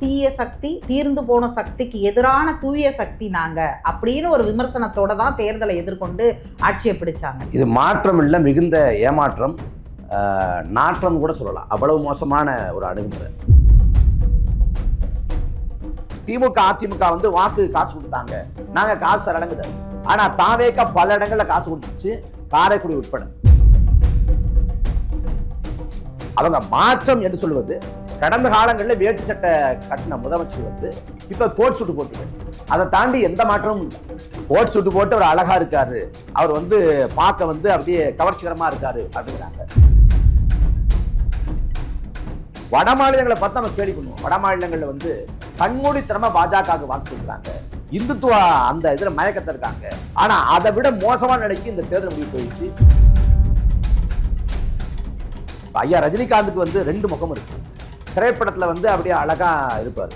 தீய சக்தி, தீர்ந்து போன சக்திக்கு எதிரான தூய சக்தி நாங்க அப்படின்னு ஒரு விமர்சனத்தோட தான் தேர்தலை எதிர்கொண்டு ஆட்சியை பிடிச்சாங்க. இது மாற்றம் இல்லை, மிகுந்த ஏமாற்றம், நாற்றம் கூட சொல்லலாம். அவ்வளவு மோசமான ஒரு அணுகுமுறை. திமுக அதிமுக வந்து வாக்கு காசு கொடுத்தாங்க, நாங்க காசு அடங்குது. ஆனா தாவேக்கா பல இடங்கள்ல காசு கொடுத்துச்சு, காரைக்குடி உட்பட. அவங்க மாற்றம் என்று சொல்வது கடந்த காலங்களில் வேட்டு சட்டை கட்டின முதலமைச்சர் வந்து இப்ப கோட் சூட்டு போட்டு, அதை தாண்டி எந்த மாற்றமும் இல்லை. கோட் சூட்டு போட்டு அவர் அழகா இருக்காரு, அவர் வந்து பார்க்க வந்து அப்படியே கவர்ச்சிகரமா இருக்காரு அப்படிங்கிறாங்க. வட மாநிலங்களை பார்த்து நம்ம கேள்வி பண்ணுவோம். வட மாநிலங்கள்ல வந்து கண்மூடித்தனமா பாஜகவுக்கு வாக்கு சொல்றாங்க, இந்துத்துவ அந்த இதுல மயக்கத்தை இருக்காங்க. ஆனா அதை விட மோசமான நிலைக்கு இந்த தேர்தல் முடிவு போயிடுச்சு. ஐயா ரஜினிகாந்துக்கு வந்து 2 முகம் இருக்கு. திரைப்படத்துல வந்து அப்படியே அழகா இருப்பாரு,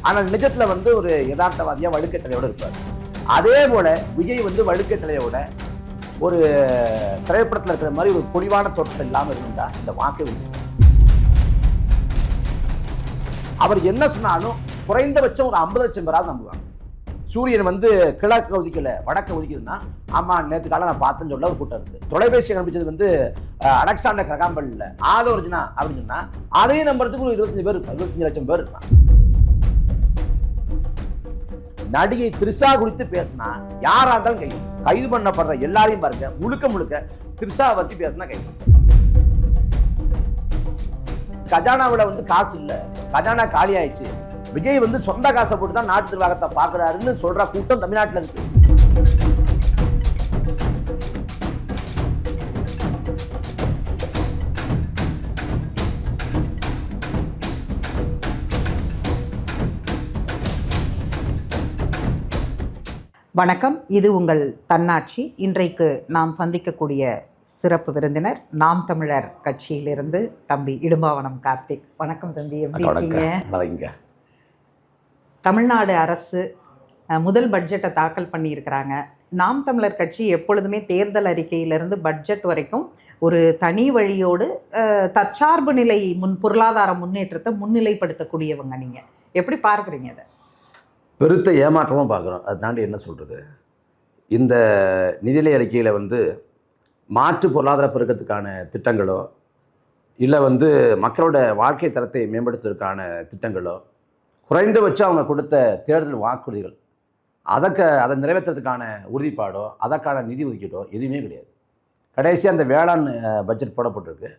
ஆனா நிஜத்துல வந்து ஒரு யதார்த்தவாதியா வழுக்கை தலையோட இருப்பாரு. அதே போல விஜய் வந்து வழுக்கை தலையோட ஒரு திரைப்படத்துல இருக்கிற மாதிரி ஒரு பொலிவான தோற்றம் இல்லாம இருந்தா இந்த வாக்கை அவர் என்ன சொன்னாலும் குறைந்தபட்சம் ஒரு 50 லட்சம் பேராவது நம்புவாங்க. சூரியன் வந்து கிழக்கு ஒதுக்கல வடக்க ஒதுக்கிதுன்னா, ஆமா நேற்று காலம் நான் பார்த்தேன்னு சொல்ல ஒரு கூட்டம் இருக்கு. தொலைபேசி கண்டுபிடிச்சது வந்து அலெக்சாண்டர் கிரகாம்பல் இல்லை, ஆதோர்ஜினா அப்படின்னு சொன்னா அதையும் நம்புறதுக்கு ஒரு 25 பேர் இருப்பாங்க, 25 லட்சம் பேர் இருப்பாங்க. நடிகை த்ரிஷா குறித்து பேசினா யாரா இருந்தாலும் கைது பண்ணப்படுற எல்லாரையும் பாருங்க, முழுக்க த்ரிஷா பத்தி பேசினா கைது. கஜானாவில் வந்து காசு இல்லை, கஜானா காலி ஆயிடுச்சு, விஜய் வந்து சொந்த காசை போட்டு தான் நாட்டு நிர்வாகத்தை பார்க்கிறாருன்னு சொல்ற கூட்டம் தமிழ்நாட்டில் இருக்கு. வணக்கம், இது உங்கள் தன்னாட்சி. இன்றைக்கு நாம் சந்திக்கக்கூடிய சிறப்பு விருந்தினர் நாம் தமிழர் கட்சியிலிருந்து தம்பி இடும்பாவனம் கார்த்திக். வணக்கம் தம்பி, எப்படி இருக்கீங்க? தமிழ்நாடு அரசு முதல் பட்ஜெட்டை தாக்கல் பண்ணியிருக்கிறாங்க. நாம் தமிழர் கட்சி எப்பொழுதுமே தேர்தல் அறிக்கையிலிருந்து பட்ஜெட் வரைக்கும் ஒரு தனி வழியோடு தற்சார்பு நிலை பொருளாதார முன்னேற்றத்தை முன்னிலைப்படுத்தக்கூடியவங்க. நீங்கள் எப்படி பார்க்குறீங்க அதை? பெருத்த ஏமாற்றமும் பார்க்குறோம். அதை தாண்டி என்ன சொல்கிறது, இந்த நிதிநிலை அறிக்கையில் வந்து மாற்று பொருளாதார பெருக்கத்துக்கான திட்டங்களோ இல்லை வந்து மக்களோட வாழ்க்கை தரத்தை மேம்படுத்துவதற்கான திட்டங்களோ, குறைந்தபட்சம் அவங்க கொடுத்த தேர்தல் வாக்குறுதிகள், அதை நிறைவேற்றுறதுக்கான உறுதிப்பாடோ அதற்கான நிதி ஒதுக்கீடோ எதுவுமே கிடையாது. கடைசியாக அந்த வேளாண் பட்ஜெட் போடப்பட்டிருக்கு.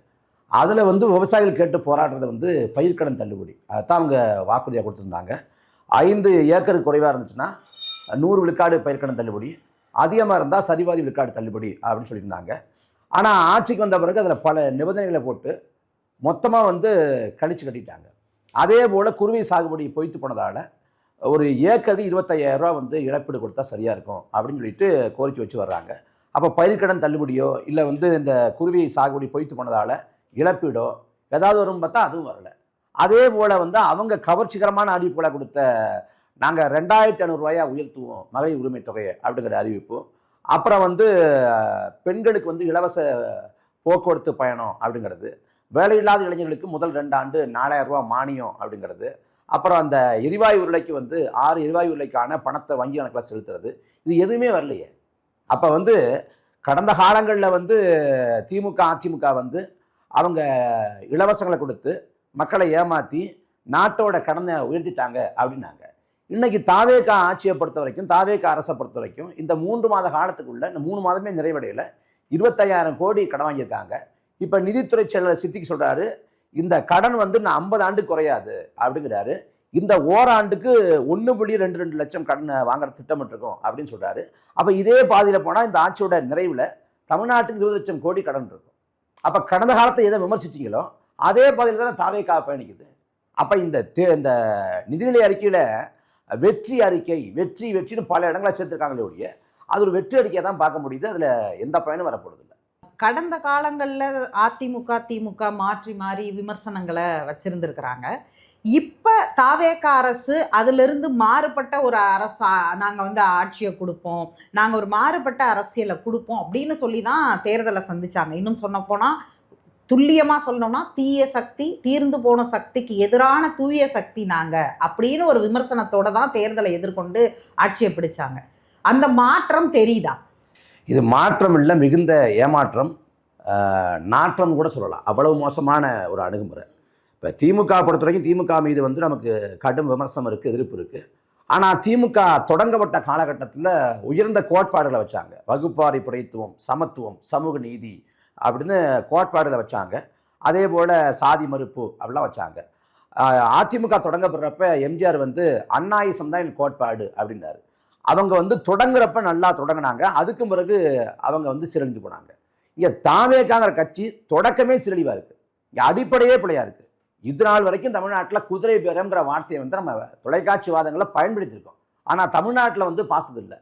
அதில் வந்து விவசாயிகள் கேட்டு போராடுறது வந்து பயிர்க்கடன் தள்ளுபடி, அதுதான் அவங்க வாக்குறுதியாக கொடுத்துருந்தாங்க. 5 ஏக்கருக்கு குறைவாக இருந்துச்சுன்னா 100 விழுக்காடு பயிர்க்கடன் தள்ளுபடி, அதிகமாக இருந்தால் சரிபாதி விழுக்காடு தள்ளுபடி அப்படின்னு சொல்லியிருந்தாங்க. ஆனால் ஆட்சிக்கு வந்த பிறகு அதில் பல நிபந்தனைகளை போட்டு மொத்தமாக வந்து கழிச்சு கட்டிட்டாங்க. அதே போல் குருவி சாகுபடி பொய்த்து போனதால் ஒரு ஏக்கருக்கு 25,000 ரூபா வந்து இழப்பீடு கொடுத்தா சரியாக இருக்கும் அப்படின்னு சொல்லிட்டு கோரிக்கை வச்சு வர்றாங்க. அப்போ பயிர்க்கடன் தள்ளுபடியோ இல்லை வந்து இந்த குருவி சாகுபடி பொய்த்து போனதால் இழப்பீடோ ஏதாவது வரும் பார்த்தா அதுவும் வரலை. அதே போல் வந்து அவங்க கவர்ச்சிகரமான அறிவிப்புகளை கொடுத்த, நாங்கள் 2,500 ரூபாயா உயர்த்துவோம் மகளிர் உரிமை தொகையை அப்படிங்கிற அறிவிப்பு, அப்புறம் வந்து பெண்களுக்கு வந்து இலவச போக்குவரத்து பயணம் அப்படிங்கிறது, வேலையில்லாத இளைஞர்களுக்கு முதல் 2 ஆண்டு 4,000 ரூபா மானியம் அப்படிங்கிறது, அப்புறம் அந்த எரிவாயு உருளைக்கு வந்து 6 எரிவாயு உருளைக்கான பணத்தை வங்கி கணக்கில் செலுத்துறது, இது எதுவுமே வரலையே. அப்போ வந்து கடந்த காலங்களில் வந்து திமுக அதிமுக வந்து அவங்க இலவசங்களை கொடுத்து மக்களை ஏமாற்றி நாட்டோட கடனை உயர்த்திட்டாங்க அப்படின்னாங்க. இன்னைக்கு தாவேகா ஆட்சியை பொறுத்த வரைக்கும், தாவேகா அரசை பொறுத்த வரைக்கும் இந்த 3 மாத காலத்துக்குள்ள, இந்த 3 மாதமே நிறைவடையில் 25,000 கோடி கடன் வாங்கியிருக்காங்க. இப்போ நிதித்துறை செயலர் சித்திக்கு சொல்கிறாரு, இந்த கடன் வந்து நான் 50 ஆண்டு குறையாது அப்படிங்கிறாரு. இந்த ஓராண்டுக்கு 1.22 லட்சம் கடன் வாங்குற திட்டமிட்டிருக்கோம் அப்படின்னு சொல்கிறாரு. அப்போ இதே பாதியில் போனால் இந்த ஆட்சியோட நிறைவில் தமிழ்நாட்டுக்கு 20 லட்சம் கோடி கடன் இருக்கும். அப்போ கடந்த காலத்தை எதை விமர்சிச்சிங்களோ அதே பாதியில் தானே தாவேகா பயணிக்குது. அப்போ இந்த நிதிநிலை அறிக்கையில் வெற்றி அறிக்கை வெற்றின்னு பல இடங்களை சேர்த்துருக்காங்களே ஒழிய அது ஒரு வெற்றி அறிக்கையை தான் பார்க்க முடியுது. அதில் எந்த பயனும் வரப்போறதில்லை. கடந்த காலங்களில் அதிமுக திமுக மாறி விமர்சனங்களை வச்சிருந்துருக்கிறாங்க. இப்போ தாவேகா அரசு அதிலிருந்து மாறுபட்ட ஒரு அரசா நாங்கள் வந்து ஆட்சியை கொடுப்போம், நாங்கள் ஒரு மாறுபட்ட அரசியலை கொடுப்போம் அப்படின்னு சொல்லி தான் தேர்தலை சந்திச்சாங்க. இன்னும் சொன்ன போனால் துல்லியமா சொல்லணும்னா தீய சக்தி, தீர்ந்து போன சக்திக்கு எதிரான தூய சக்தி நாங்க அப்படின்னு ஒரு விமர்சனத்தோட தான் தேர்தலை எதிர்கொண்டு ஆட்சியை பிடிச்சாங்க. அந்த மாற்றம் தெரியுதா? இது மாற்றம் இல்லை, மிகுந்த ஏமாற்றம், நாற்றம் கூட சொல்லலாம். அவ்வளவு மோசமான ஒரு அணுகுமுறை. இப்போ திமுக பொறுத்த வரைக்கும் திமுக மீது வந்து நமக்கு கடும் விமர்சனம் இருக்குது, எதிர்ப்பு இருக்குது. ஆனால் திமுக தொடங்கப்பட்ட காலகட்டத்தில் உயர்ந்த கோட்பாடுகளை வச்சாங்க. வகுப்பாரி புடைத்துவம், சமத்துவம், சமூக நீதி அப்படின்னு கோட்பாடுகளை வச்சாங்க. அதே போல் சாதி மறுப்பு அப்படிலாம் வச்சாங்க. அதிமுக தொடங்கப்படுறப்ப எம்ஜிஆர் வந்து அண்ணாயிசம் தான் என் கோட்பாடு அப்படின்னாரு. அவங்க வந்து தொடங்குறப்ப நல்லா தொடங்கினாங்க. அதுக்கு பிறகு அவங்க வந்து சிரழிஞ்சு போனாங்க. இங்கே தாவேக்காங்கிற கட்சி தொடக்கமே சிரழிவாக இருக்குது. இங்கே அடிப்படையே பிள்ளையாக இருக்குது. இது நாள் வரைக்கும் தமிழ்நாட்டில் குதிரை பேரம்ங்கிற வார்த்தையை வந்து நம்ம தொலைக்காட்சி வாதங்களை பயன்படுத்தியிருக்கோம். ஆனால் தமிழ்நாட்டில் வந்து பார்த்ததில்லை.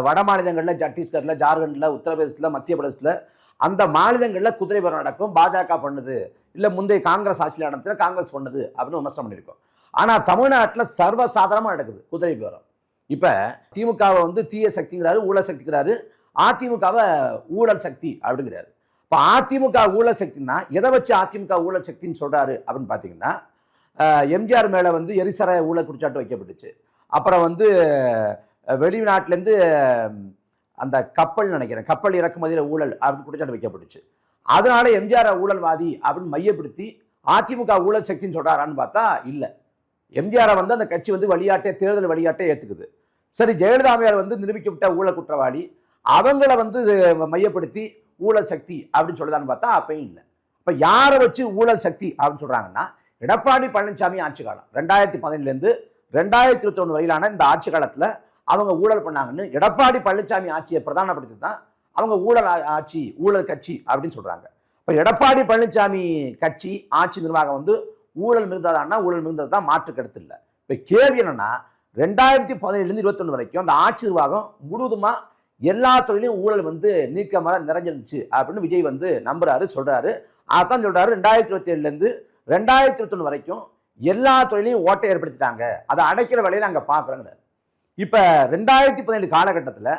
வட மாநிலங்களில் சத்தீஸ்கரில், ஜார்க்கண்டில், உத்தரப்பிரதேசத்தில், மத்திய பிரதேசத்தில் அந்த மாநிலங்களில் குதிரை பேரம் நடக்கும். பாஜக பண்ணுது, இல்லை முந்தைய காங்கிரஸ் ஆட்சியில் நடத்துல காங்கிரஸ் பண்ணுது அப்படின்னு விமர்சனம் பண்ணியிருக்கோம். ஆனால் தமிழ்நாட்டில் சர்வசாதாரணமாக நடக்குது குதிரை பேரம். இப்போ திமுகவை வந்து தீய சக்திங்கிறாரு, ஊழல் சக்திங்கிறாரு. அதிமுகவை ஊழல் சக்தி அப்படிங்கிறாரு. இப்போ அதிமுக ஊழல் சக்தின்னா எதை வச்சு அதிமுக ஊழல் சக்தின்னு சொல்கிறாரு அப்படின்னு பார்த்தீங்கன்னா, எம்ஜிஆர் மேலே வந்து எரிசராய ஊழல் குற்றச்சாட்டு வைக்கப்பட்டுச்சு. அப்புறம் வந்து வெளிநாட்டிலேருந்து அந்த கப்பல் நினைக்கிறேன், கப்பல் இறக்குமதியில் ஊழல் அப்படின்னு குற்றச்சாட்டு வைக்கப்பட்டுச்சு. அதனால எம்ஜிஆர் ஊழல்வாதி அப்படின்னு மையப்படுத்தி அதிமுக ஊழல் சக்தின்னு சொல்கிறாரான்னு பார்த்தா இல்லை. எம்ஜிஆரை வந்து அந்த கட்சி வந்து வழியாட்டே, தேர்தல் வழியாட்டே ஏற்றுக்குது. சரி, ஜெயலலிதாமையார் வந்து நிரூபிக்கப்பட்ட ஊழல் குற்றவாளி, அவங்கள வந்து மையப்படுத்தி ஊழல் சக்தி அப்படின்னு சொல்லுதான்னு பார்த்தா அப்பயும் இல்லை. இப்போ யாரை வச்சு ஊழல் சக்தி அப்படின்னு சொல்கிறாங்கன்னா, எடப்பாடி பழனிசாமி ஆட்சி காலம் 2015 2021 வரையிலான இந்த ஆட்சி காலத்தில் அவங்க ஊழல் பண்ணாங்கன்னு எடப்பாடி பழனிசாமி ஆட்சியை பிரதானப்படுத்தி தான் அவங்க ஊழல் ஆட்சி, ஊழல் கட்சி அப்படின்னு சொல்கிறாங்க. இப்போ எடப்பாடி பழனிசாமி கட்சி ஆட்சி நிர்வாகம் வந்து ஊழல் மிகுந்ததான்னா ஊழல் மிகுந்தது தான், மாற்று கருத்து இல்லை. இப்போ கேள்வி என்னன்னா, 2017 21 வரைக்கும் அந்த ஆட்சி நிர்வாகம் முழுவதுமாக எல்லா துறையிலையும் ஊழல் வந்து நீக்கமர நிறைஞ்சிருந்துச்சு அப்படின்னு விஜய் வந்து நம்புறாரு, சொல்றாரு. அதான் சொல்றாரு, 2027 2021 வரைக்கும் எல்லா துறையிலையும் ஓட்டை ஏற்படுத்திட்டாங்க, அதை அடைக்கிற வேலையை நாங்கள் பார்க்குறோங்க. இப்போ 2017 காலகட்டத்தில்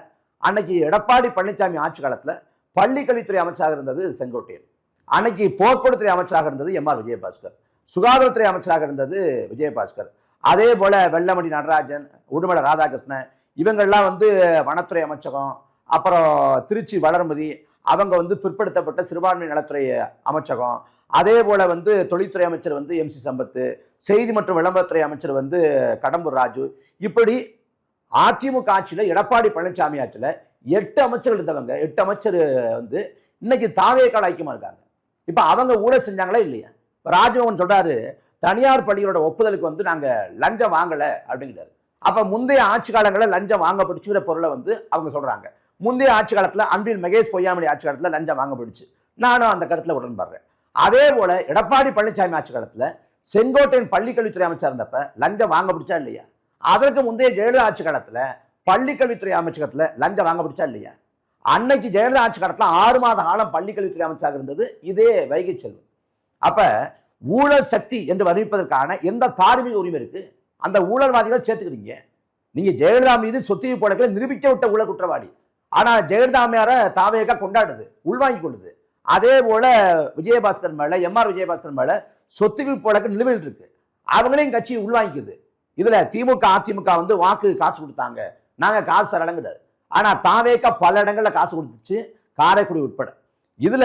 அன்னைக்கு எடப்பாடி பழனிசாமி ஆட்சி காலத்தில் பள்ளிக்கல்வித்துறை அமைச்சராக இருந்தது செங்கோட்டையன், அன்னைக்கு போக்குவரத்துறை அமைச்சராக இருந்தது எம்ஆர் விஜயபாஸ்கர், சுகாதாரத்துறை அமைச்சராக இருந்தது விஜயபாஸ்கர், அதே போல வெள்ளமணி நடராஜன், உடுமலை ராதாகிருஷ்ணன், இவங்கள்லாம் வந்து வனத்துறை அமைச்சகம், அப்புறம் திருச்சி வளர்மதி, அவங்க வந்து பிற்படுத்தப்பட்ட சிறுபான்மை நலத்துறை அமைச்சகம், அதே போல வந்து தொழில்துறை அமைச்சர் வந்து எம்சி சம்பத்து, செய்தி மற்றும் விளம்பரத்துறை அமைச்சர் வந்து கடம்பூர் ராஜு. இப்படி அதிமுக ஆட்சியில், எடப்பாடி பழனிசாமி ஆட்சியில் 8 அமைச்சர்கள் இருந்தவங்க, 8 அமைச்சர் வந்து இன்னைக்கு தாவேக்கால ஐக்கியமா இருக்காங்க. இப்போ அவங்க ஊழல் செஞ்சாங்களா இல்லையா? ராஜ்மோகன் சொல்றாரு, தனியார் பள்ளிகளோட ஒப்புதலுக்கு வந்து நாங்க லஞ்சம் வாங்கலை அப்படிங்கிறாரு. அப்ப முந்தைய ஆட்சி காலங்களில் லஞ்சம் வாங்கப்படுச்சுங்கிற பொருளை வந்து அவங்க சொல்றாங்க. முந்தைய ஆட்சி காலத்தில் அன்பில் மகேஷ் பொய்யாமொழி ஆட்சி காலத்தில் லஞ்சம் வாங்கப்படுச்சு, நானும் அந்த கருத்தில் உடன்படுறேன். அதே போல எடப்பாடி பழனிசாமி ஆட்சி காலத்தில் செங்கோட்டையன் பள்ளிக்கல்வித்துறை அமைச்சர் இருந்தப்ப லஞ்சம் வாங்கப்படுச்சா இல்லையா? அதற்கு முந்தைய ஜெயலலிதா ஆட்சி காலத்தில் பள்ளிக்கல்வித்துறை அமைச்சகத்தில் லஞ்சம் வாங்கப்படுச்சா இல்லையா? அன்னைக்கு ஜெயலலிதா ஆட்சி காலத்தில் 6 மாத காலம் பள்ளிக்கல்வித்துறை அமைச்சராக இருந்தது இதே வைகை செல்வன். அப்ப ஊழல் சக்தி என்று வர்ணிப்பதற்கான எந்த தார்மீக உரிமை இருக்கு? அந்த ஊழல்வாதிகளை சேர்த்துக்கிறீங்க. நீங்க ஜெயலலிதா மீது சொத்து போலகளை நிரூபிக்க விட்ட ஊழல் குற்றவாளி. ஆனா ஜெயலலிதா அம்மையார தாவேகா கொண்டாடுது, உள்வாங்கி கொள்ளுது. அதே போல விஜயபாஸ்கர் மேல, எம்ஆர் விஜயபாஸ்கர் மேல சொத்து போலக்கு நிலுவையில் இருக்கு, அவங்களையும் கட்சி உள்வாங்கிக்குது. இதுல திமுக அதிமுக வந்து வாக்கு காசு கொடுத்தாங்க, நாங்க காசு தரலங்கிறாரு. ஆனா தாவேகா பல இடங்கள்ல காசு கொடுத்துச்சு, காரைக்குடி உட்பட. இதுல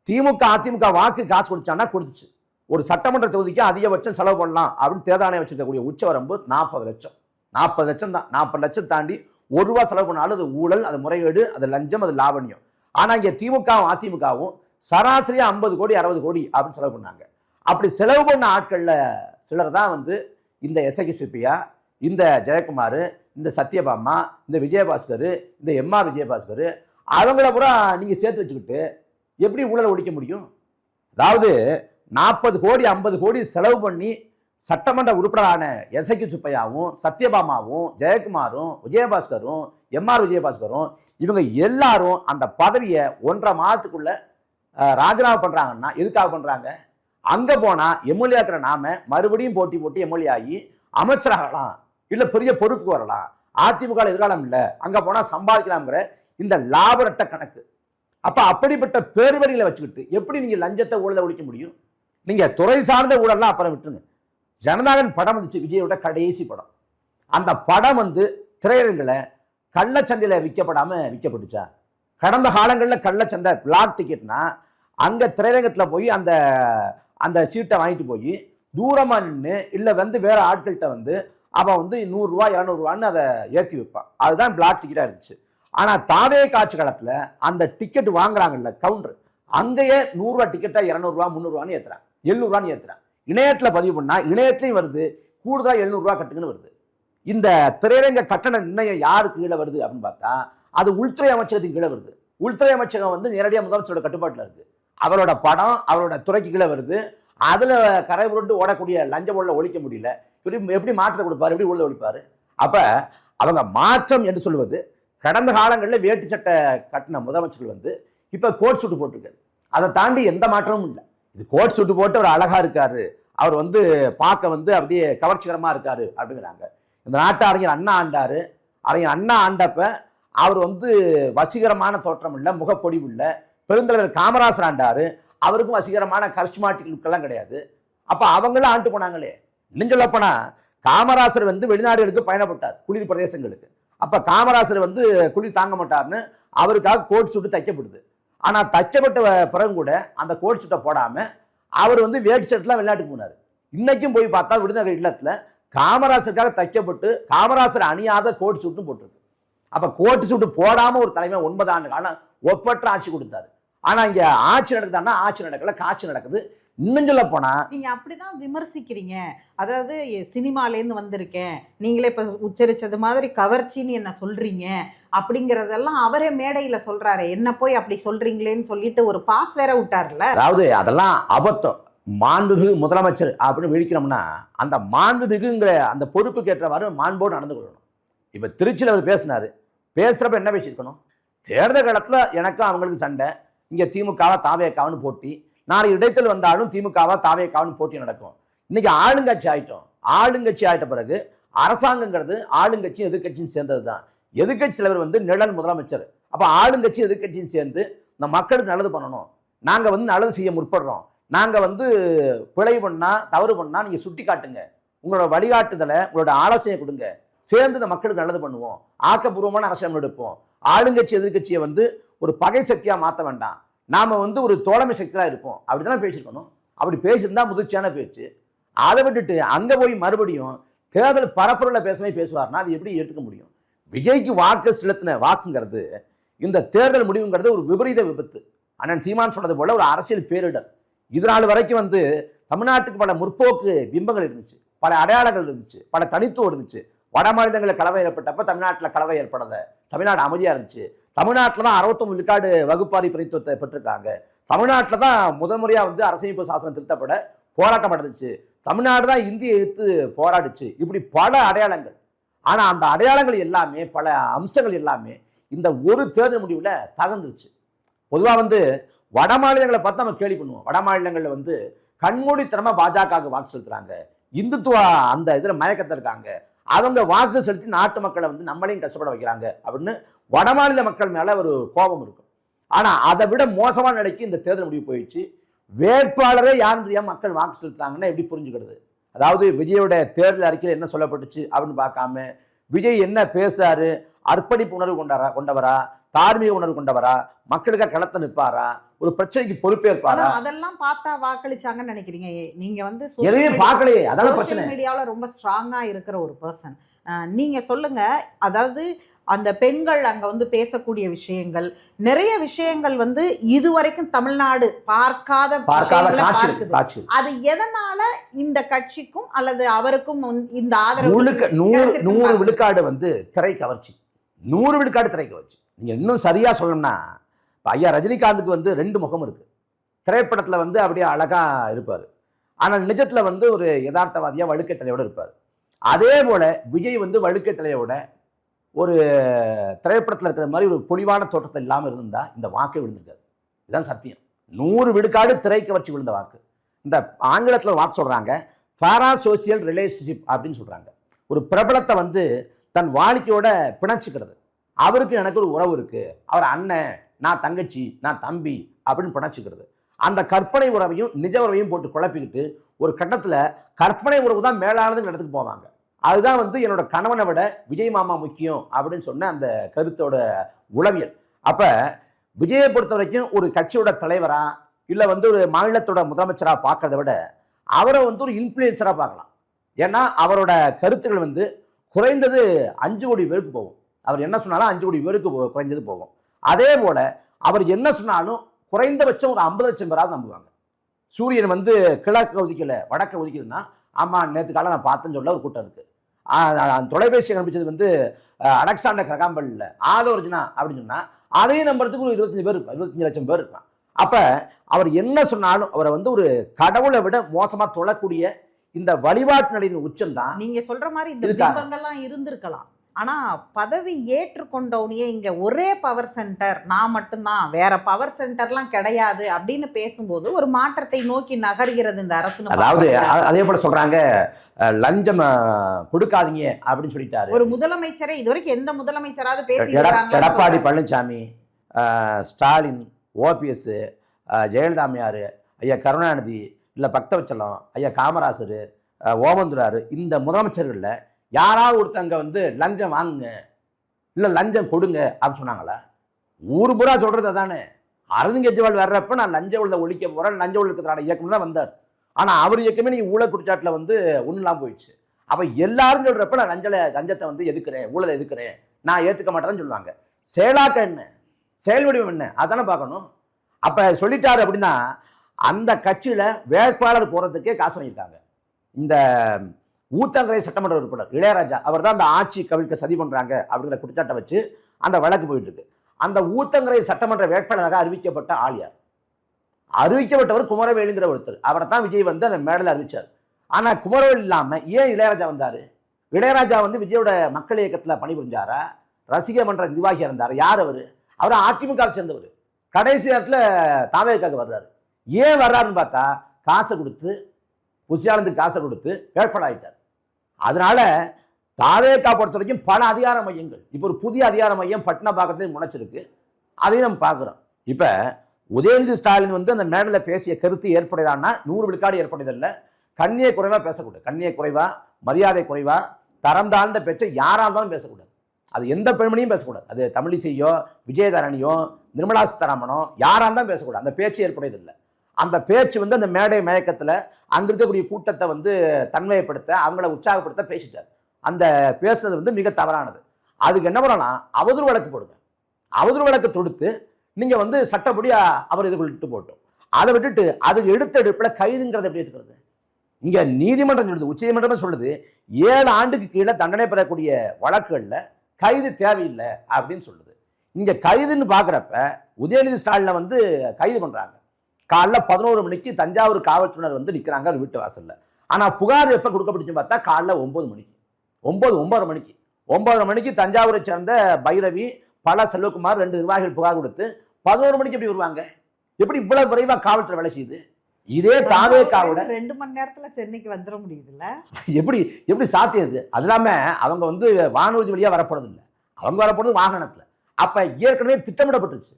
திமுக அதிமுக வாக்கு காசு கொடுத்தான்னா கொடுத்துச்சு. ஒரு சட்டமன்ற தொகுதிக்கு அதிகபட்சம் செலவு பண்ணலாம் அப்படின்னு தேர்தல் ஆணையம் வச்சிருக்கக்கூடிய உச்சவரம்பு 40 லட்சம். 40 லட்சம் தான். 40 லட்சம் தாண்டி ₹1 செலவு பண்ணாலும் அது ஊழல், அது முறைகேடு, அது லஞ்சம், அது லாவண்யம். ஆனா இங்க திமுகவும் அதிமுகவும் சராசரியா 50 கோடி 60 கோடி அப்படின்னு செலவு பண்ணாங்க. அப்படி செலவு பண்ண ஆட்கள்ல சிலர் தான் வந்து இந்த எஸ்ஐகி சுப்பியா, இந்த ஜெயக்குமார், இந்த சத்யபாமா, இந்த விஜயபாஸ்கர், இந்த எம்ஆர் விஜயபாஸ்கர், அவங்கள பூரா நீங்க சேர்த்து வச்சுக்கிட்டு எப்படி ஊழலை ஒழிக்க முடியும்? அதாவது 40 கோடி 50 கோடி செலவு பண்ணி சட்டமன்ற உறுப்பினரான எஸ்ஐகி சுப்பையாவும், சத்யபாமாவும், ஜெயக்குமாரும், விஜயபாஸ்கரும், எம்ஆர் விஜயபாஸ்கரும், இவங்க எல்லாரும் அந்த பதவியை 1.5 மாதத்துக்குள்ள ராஜினாமா பண்றாங்கன்னா எதுக்காக பண்றாங்க? அங்க போனா எம்எல்ஏ இருக்கிற நாம மறுபடியும் போட்டி போட்டு எம்எல்ஏ ஆகி அமைச்சராகலாம், இல்ல பெரிய பொறுப்புக்கு வரலாம், அதிமுக எதிர்காலம் இல்லை, அங்க போனா சம்பாதிக்கலாம்ங்கிற இந்த லாபரட்ட கணக்கு. அப்ப அப்படிப்பட்ட பேர்வழிகளை வச்சுக்கிட்டு எப்படி நீங்க லஞ்சத்தை ஊழலை ஒழிக்க முடியும்? நீங்க துறை சார்ந்த ஊழல்லாம் அப்புறம் விட்டுருங்க. ஜனநாயகன் படம் வந்துச்சு, விஜயோட கடைசி படம். அந்த படம் வந்து திரையரங்கில் கள்ளச்சந்தையில் விற்கப்பட்டுச்சா? கடந்த காலங்களில் கள்ளச்சந்தை பிளாக் டிக்கெட்னா அங்கே திரையரங்கத்தில் போய் அந்த அந்த சீட்டை வாங்கிட்டு போய் தூரமாக நின்று இல்லை வந்து வேற ஆட்கள்கிட்ட வந்து அவன் வந்து 100 ரூபா 200 ரூபான்னு அதை ஏற்றி வைப்பான். அதுதான் பிளாக் டிக்கெட்டாக இருந்துச்சு. ஆனால் தாவே காட்சி காலத்தில் அந்த டிக்கெட் வாங்குறாங்கல்ல கவுண்டர், அங்கேயே 100 ரூபா டிக்கெட்டா 200 ரூபா 300 ரூபான்னு ஏற்றுறான், 700 ரூபான்னு ஏற்றுறான். இணையத்தில் பதிவு பண்ணா இணையத்திலையும் வருது, கூடுதலாக 700 ரூபா கட்டுங்கன்னு வருது. இந்த திரையரங்க கட்டண நிர்ணயம் யாருக்கு கீழே வருது அப்படின்னு பார்த்தா அது உள்துறை அமைச்சகத்தின் கீழே வருது. உள்துறை அமைச்சகம் வந்து நேரடியாக முதலமைச்சரோட கட்டுப்பாட்டில் இருக்கு. அவரோட படம் அவரோட துறைக்கு கீழே வருது. அதில் கரை புரண்டு ஓடக்கூடிய லஞ்ச ஊழலை ஒழிக்க முடியல. எப்படி மாற்றத்தை கொடுப்பாரு, எப்படி ஊழலை ஒழிப்பாரு? அப்போ அவங்க மாற்றம் என்று சொல்வது, கடந்த காலங்களில் வேட்டு சட்டை கட்டின முதலமைச்சர்கள் வந்து இப்போ கோட் சூட்டு போட்டிருக்காரு. அதை தாண்டி எந்த மாற்றமும் இல்லை. இது கோட் சூட்டு போட்டு அவர் அழகா இருக்காரு, அவர் வந்து பார்க்க வந்து அப்படியே கவர்ச்சிகரமா இருக்காரு அப்படிங்கிறாங்க. இந்த நாட்டை அறிஞர் அண்ணா ஆண்டாரு. அறிஞர் அண்ணா ஆண்டப்ப அவர் வந்து வசீகரமான தோற்றம் இல்லை, முகப்பொடிவு இல்லை. பெருந்தலைவர் காமராசர் ஆண்டாரு, அவருக்கும் வசீகரமான கரிஸ்மாட்டிக் லுக்கெல்லாம் கிடையாது. அப்போ அவங்களும் ஆண்டு போனாங்களே. இன்னும் சொல்லப்போனா காமராசர் வந்து வெளிநாடுகளுக்கு பயணப்பட்டார், குளிர் பிரதேசங்களுக்கு. அப்போ காமராசர் வந்து குளிர் தாங்க மாட்டார்னு அவருக்காக கோட் சூட்டு தைக்கப்படுது. ஆனால் தைக்கப்பட்ட பிறகு கூட அந்த கோட் சூட்டை போடாமல் அவர் வந்து வேட்டு சட்டெலாம் வெளிநாட்டுக்கு போனார். இன்னைக்கும் போய் பார்த்தா விருதுநகர் இல்லத்தில் காமராசருக்காக தைக்கப்பட்டு காமராசர் அணியாத கோட் சூட்டும் போட்டிருக்கு. அப்போ கோட் சூட்டு போடாமல் ஒரு தலைமை 9 ஆண்டு காலம் ஒப்பற்ற ஆட்சி கொடுத்தாரு. ஆனால் இங்கே ஆட்சி நடக்குதான்னா ஆட்சி நடக்கல, காட்சி நடக்குது. இன்னும் சொல்ல போனா நீங்க அப்படிதான் விமர்சிக்கிறீங்க. அதாவது சினிமாலேருந்து வந்திருக்கேன், நீங்களே இப்ப உச்சரிச்சது மாதிரி கவர்ச்சின்னு என்ன சொல்றீங்க அப்படிங்கிறதெல்லாம் அவரே மேடையில சொல்றாரு. என்ன போய் அப்படி சொல்றீங்களேன்னு சொல்லிட்டு ஒரு பாஸ் வேற விட்டார்ல. அதாவது அதெல்லாம் அபத்தம். மாண்புமிகு முதலமைச்சர் அப்படின்னு விழிக்கிறோம்னா அந்த மாண்புமிகுங்கிற அந்த பொறுப்புக்கு ஏற்றவாறு மாண்போடு நடந்து கொள்ளணும். இப்போ திருச்சியில் அவர் பேசினாரு, பேசுகிறப்ப என்ன பேசியிருக்கணும்? தேர்தல் காலத்தில் எனக்கும் அவங்களுக்கு சண்டை, இங்கே திமுகவா தாவேக்காவன்னு போட்டி, நாளை இடைத்தல் வந்தாலும் திமுகவா தாவேக்காவன்னு போட்டி நடக்கும். இன்னைக்கு ஆளுங்கட்சி ஆயிட்டோம். ஆளுங்கட்சி ஆயிட்ட பிறகு அரசாங்கங்கிறது ஆளுங்கட்சியும் எதிர்கட்சியும் சேர்ந்தது தான். எதிர்கட்சி தலைவர் வந்து நிழல் முதலமைச்சர். அப்போ ஆளுங்கட்சி எதிர்கட்சியும் சேர்ந்து இந்த மக்களுக்கு நல்லது பண்ணணும், நாங்கள் வந்து நல்லது செய்ய முற்படுறோம், நாங்கள் வந்து பிழை பண்ணா தவறு பண்ணா நீங்கள் சுட்டி காட்டுங்க, உங்களோட வழிகாட்டுதலை உங்களோட ஆலோசனை கொடுங்க, சேர்ந்து இந்த மக்களுக்கு நல்லது பண்ணுவோம், ஆக்கப்பூர்வமான அரசியல் எடுப்போம். ஆளுங்கட்சி எதிர்கட்சியை வந்து ஒரு பகை சக்தியாக மாற்ற வேண்டாம், நாம வந்து ஒரு தோழமை சக்தியாக இருப்போம் அப்படிதான் பேசியிருக்கணும். அப்படி பேசியிருந்தா முதிர்ச்சியான பேச்சு. அதை விட்டுட்டு அங்கே போய் மறுபடியும் தேர்தல் பரப்புரையில் பேசுவார்னா அது எப்படி எடுத்துக்க முடியும்? விஜய்க்கு வாக்கு செலுத்தின வாக்குங்கிறது இந்த தேர்தல் முடிவுங்கிறது ஒரு விபரீத விபத்து. அண்ணன் சீமான் சொன்னது போல ஒரு அரசியல் பேரிடர். இது நாள் வரைக்கும் வந்து தமிழ்நாட்டுக்கு பல முற்போக்கு பிம்பங்கள் இருந்துச்சு, பல அடையாளங்கள் இருந்துச்சு, பல தனித்துவம் இருந்துச்சு. வட மாநிலங்களில் கலவை ஏற்பட்டப்ப தமிழ்நாட்டில் கலவை ஏற்படலை, தமிழ்நாடு அமைதியாக இருந்துச்சு. தமிழ்நாட்டில் தான் 69 விழுக்காடு வகுப்பாரி பிரதித்துவத்தை பெற்றிருக்காங்க. தமிழ்நாட்டில் தான் முதல் முறையாக வந்து அரசியலமைப்பு சாசனம் திருத்தப்பட போராட்டம் நடந்துச்சு. தமிழ்நாடு தான் இந்தியை எதிர்த்து போராடிச்சு. இப்படி பல அடையாளங்கள். ஆனால் அந்த அடையாளங்கள் எல்லாமே, பல அம்சங்கள் எல்லாமே இந்த ஒரு தேர்தல் முடிவில் தகர்ந்துருச்சு. பொதுவாக வந்து வட மாநிலங்களை பார்த்து நம்ம கேள்வி பண்ணுவோம். வட மாநிலங்களில் வந்து கண்மூடித்தனமாக பாஜகவுக்கு வாக்கு செலுத்துறாங்க, இந்துத்துவ அந்த இதில் மயக்கத்தில் இருக்காங்க, அவங்க வாக்கு செலுத்தி நாட்டு மக்களை வந்து நம்மளையும் கஷ்டப்பட வைக்கிறாங்க அப்படின்னு வட மாநில மக்கள் மேலே ஒரு கோபம் இருக்கும். ஆனால் அதை விட மோசமான நிலைக்கு இந்த தேர்தல் முடிவு போயிடுச்சு. வேட்பாளரே யாரும் தெரியாமல் மக்கள் வாக்கு செலுத்துறாங்கன்னா எப்படி புரிஞ்சுக்கிறது? அதாவது விஜயோட தேர்தல் அறிக்கையில் என்ன சொல்லப்பட்டுச்சு அப்படின்னு பார்க்காம விஜய் என்ன பேசுறாரு, அர்ப்பணிப்பு உணர்வு கொண்டவரா, தார்மீக உணர்வு கொண்டவரா, மக்களுக்காக களத்தை நிற்பாரா, ஒரு பிரச்சனைக்கு பொறுப்பேற்பாரா? அதெல்லாம் பார்த்தா வாக்களிச்சாங்கன்னு நினைக்கிறீங்க? நீங்க வந்து எதையுமே பார்க்கலையே, அதான் பிரச்சனை. மீடியாவில் ரொம்ப ஸ்ட்ராங்கா இருக்கிற ஒரு பர்சன் நீங்க சொல்லுங்க. அதாவது அந்த பெண்கள் அங்க வந்து பேசக்கூடிய விஷயங்கள், நிறைய விஷயங்கள் வந்து இதுவரைக்கும் தமிழ்நாடு பார்க்காத காட்சி. அது எதனால இந்த கட்சிக்கும் அல்லது அவருக்கும் இந்த ஆதரவு 100 விழுக்காடு வந்து திரை கவர்ச்சி, 100 விழுக்காடு திரை கவர்ச்சி. நீங்க இன்னும் சரியா சொல்லணும்னா ஐயா ரஜினிகாந்துக்கு வந்து 2 முகம் இருக்கு. திரைப்படத்துல வந்து அப்படியே அழகா இருப்பார், ஆனால் நிஜத்துல வந்து ஒரு யதார்த்தவாதியா வழுக்கை தலையோட இருப்பார். அதே போல விஜய் வந்து வழுக்கை தலையோட ஒரு திரைப்படத்தில் இருக்கிற மாதிரி ஒரு பொலிவான தோற்றத்தை இல்லாமல் இருந்தா இந்த வாக்கை விழுந்திருக்காது. இதுதான் சத்தியம். 100 விழுக்காடு திரை கவர்ச்சி விழுந்த வாக்கு. இந்த ஆங்கிலத்தில் வாக்கு சொல்றாங்க பாராசோசியல் ரிலேஷன்ஷிப் அப்படின்னு சொல்றாங்க. ஒரு பிரபலத்தை வந்து தன் வாடிக்கையோட பிணைச்சிக்கிறது. அவருக்கு எனக்கு ஒரு உறவு இருக்கு, அவர் அண்ணன், நான் தங்கச்சி, நான் தம்பி அப்படின்னு பிணைச்சிக்கிறது. அந்த கற்பனை உறவையும் நிஜ உறவையும் போட்டு குழப்பிக்கிட்டு ஒரு கட்டத்தில் கற்பனை உறவு தான் மேலானதுங்கிற இடத்துக்கு போவாங்க. அதுதான் வந்து என்னோட கணவனை விட விஜய் மாமா முக்கியம் அப்படின்னு சொன்ன அந்த கருத்தோட உளவியல். அப்போ விஜயை பொறுத்த வரைக்கும் ஒரு கட்சியோட தலைவரா இல்லை வந்து ஒரு மாநிலத்தோட முதலமைச்சராக பார்க்கறத விட அவரை வந்து ஒரு இன்ஃப்ளூயன்சராக பார்க்கலாம். ஏன்னா அவரோட கருத்துக்கள் வந்து குறைந்தது 5 கோடி பேருக்கு போகும். அவர் என்ன சொன்னாலும் 5 கோடி பேருக்கு குறைஞ்சது போகும். அதே போல அவர் என்ன சொன்னாலும் குறைந்தபட்சம் ஒரு 50 லட்சம் பேராவது நம்புவாங்க. சூரியன் வந்து கிழக்கு உதிக்கல வடக்க உதிக்குதுன்னா ஆமாம் நேற்று காலம் நான் பார்த்தேன்னு சொல்ல ஒரு கூட்டம் இருக்குது. தொலைபேசி கண்டுபிடிச்சது வந்து அலெக்சாண்டர் கிரகாம்பல் இல்லை ஆதோர்ஜினா அப்படின்னு சொன்னால் அதையும் நம்புறதுக்கு ஒரு 25 பேர் இருப்பான், 25 லட்சம் பேர் இருப்பான். அப்போ அவர் என்ன சொன்னாலும் அவரை வந்து ஒரு கடவுளை விட மோசமாக தொழக்கூடிய இந்த வழிபாட்டு நிலையின் உச்சம்தான். நீங்க சொல்ற மாதிரி இந்த பிம்பங்கள்லாம் இருந்திருக்கலாம். ஆனா பதவி ஏற்றுக்கொண்டவனையே இங்க ஒரே பவர் சென்டர் நான் மட்டும்தான், வேற பவர் சென்டர்லாம் கிடையாது அப்படின்னு பேசும்போது ஒரு மாற்றத்தை நோக்கி நகர்கிறது இந்த அரசு. அதாவது அதே போல சொல்றாங்க லஞ்சம் கொடுக்காதீங்க அப்படின்னு சொல்லிட்டாரு ஒரு முதலமைச்சரே. இதுவரைக்கும் எந்த முதலமைச்சராவது பேசியிருக்காங்க? எடப்பாடி பழனிசாமி, ஸ்டாலின், ஓபிஎஸ், ஜெயலலிதா அம்மையார், ஐயா கருணாநிதி, இல்லை பக்தவச்சலம், ஐயா காமராசர், ஓமந்துரார், இந்த முதலமைச்சர்களில் யாராவது ஒருத்தங்க வந்து லஞ்சம் வாங்குங்க இல்லை லஞ்சம் கொடுங்க அப்படின்னு சொன்னாங்களா? ஊர் பூரா சொல்கிறது தானே. அரவிந்த் கெஜ்ரிவால் வர்றப்ப நான் லஞ்ச ஊழலை ஒழிக்க போகிறேன், லஞ்ச ஒழிக்கிறதான இயக்கம் தான் வந்தார். ஆனால் அவர் இயக்கமே நீங்கள் ஊழல் குற்றச்சாட்டில் வந்து ஒன்றுலாம் போயிடுச்சு. அப்போ எல்லாரும் சொல்கிறப்ப நான் லஞ்சத்தை வந்து எதுக்குறேன், ஊழலை எதுக்குறேன், நான் ஏற்றுக்க மாட்டேன்னு சொல்லுவாங்க. செயலாக்கம் என்ன, செயல் வடிவம் என்ன, அதானே பார்க்கணும். அப்போ சொல்லிட்டாரு அப்படின்னா அந்த கட்சியில் வேட்பாளர் போகிறதுக்கே காசு வாங்கியிருக்காங்க. இந்த ஊத்தங்கரை சட்டமன்ற உறுப்பினர் இளையராஜா அவர் தான் அந்த ஆட்சி கவிழ்க்க சதி பண்ணுறாங்க அப்படிங்கிற குற்றச்சாட்டை வச்சு அந்த வழக்கு போயிட்டு இருக்கு. அந்த ஊத்தங்கரை சட்டமன்ற வேட்பாளராக அறிவிக்கப்பட்ட ஆள் யார்? அறிவிக்கப்பட்டவர் குமரவேலுங்கிற ஒருத்தர். அவரை தான் விஜய் வந்து அந்த மேடையில் அறிவிச்சார். ஆனால் குமரவேல் இல்லாமல் ஏன் இளையராஜா வந்தார்? இளையராஜா வந்து விஜயோட மக்கள் இயக்கத்தில் பணிபுரிஞ்சாரா, ரசிக மன்ற நிர்வாகியாக இருந்தார்? யார் அவர்? அவர் அதிமுகவை சேர்ந்தவர். கடைசி நேரத்தில் தாவேக்காக வர்றாரு. ஏன் வர்றாருன்னு பார்த்தா காசை கொடுத்து புஷியானந்துக்கு காசை கொடுத்து வேட்பாளர் ஆகிட்டார். அதனால தாவேக்கா பொறுத்த வரைக்கும் பல அதிகார மையங்கள், இப்போ ஒரு புதிய அதிகார மையம் பட்டினப்பாக்கத்துலேயும் முளைச்சிருக்கு. அதையும் நம்ம பார்க்குறோம். இப்போ உதயநிதி ஸ்டாலின் வந்து அந்த மேடையில் பேசிய கருத்து ஏற்படுதான்னா 100 விழுக்காடு ஏற்படுதில்லை. கண்ணிய குறைவாக பேசக்கூடாது. கண்ணிய குறைவா, மரியாதை குறைவா, தரம் தாழ்ந்த பேச்சை யாராக இருந்தாலும் பேசக்கூடாது. அது எந்த பெண்மணியும் பேசக்கூடாது. அது தமிழிசையோ விஜயதரணியோ நிர்மலா சீதாராமனோ யாராக இருந்தாலும் பேசக்கூடாது. அந்த பேச்சு ஏற்படுவதில்லை. அந்த பேச்சு வந்து அந்த மேடை மயக்கத்தில் அங்கே இருக்கக்கூடிய கூட்டத்தை வந்து தன்மைப்படுத்த, அவங்கள உற்சாகப்படுத்த பேசிட்டார். அந்த பேசுனது வந்து மிக தவறானது. அதுக்கு என்ன பண்ணலாம், அவதூறு வழக்கு போடுங்க. அவதூறு வழக்கு தொடுத்து நீங்கள் வந்து சட்டப்படி அவர் இதுக்குள்ளிட்டு போட்டோம். அதை விட்டுட்டு அதுக்கு எடுத்த எடுப்பில் கைதுங்கிறத எப்படி இருக்கிறது? இங்கே நீதிமன்றம் சொல்லுது, உச்ச நீதிமன்றமே சொல்லுது 7 ஆண்டுக்கு கீழே தண்டனை பெறக்கூடிய வழக்குகளில் கைது தேவையில்லை அப்படின்னு சொல்லுது. இங்கே கைதுன்னு பார்க்குறப்ப உதயநிதி ஸ்டாலினை வந்து கைது பண்ணுறாங்க. காலைல 11 மணிக்கு தஞ்சாவூர் காவல்துறையினர் வந்து நிற்கிறாங்க வீட்டு வாசலில். ஆனால் புகார் எப்போ கொடுக்கப்பட்டுச்சுன்னு பார்த்தா காலைல 9 மணிக்கு, 9:30 மணிக்கு தஞ்சாவூரை சேர்ந்த பைரவி, பல செல்வகுமார் 2 நிர்வாகிகள் புகார் கொடுத்து 11 மணிக்கு எப்படி வருவாங்க? எப்படி இவ்வளவு விரைவாக காவல்துறை வேலை செய்யுது? இதே தாவேக்காவோட 2 மணி நேரத்துல சென்னைக்கு வந்துட முடியுதுல்ல? எப்படி சாத்தியது? அது இல்லாமல் அவங்க வந்து வானூர்தி வழியாக வரப்படுறது இல்லை, அவங்க வரப்படுறது வாகனத்தில். அப்போ ஏற்கனவே திட்டமிடப்பட்டுருச்சு.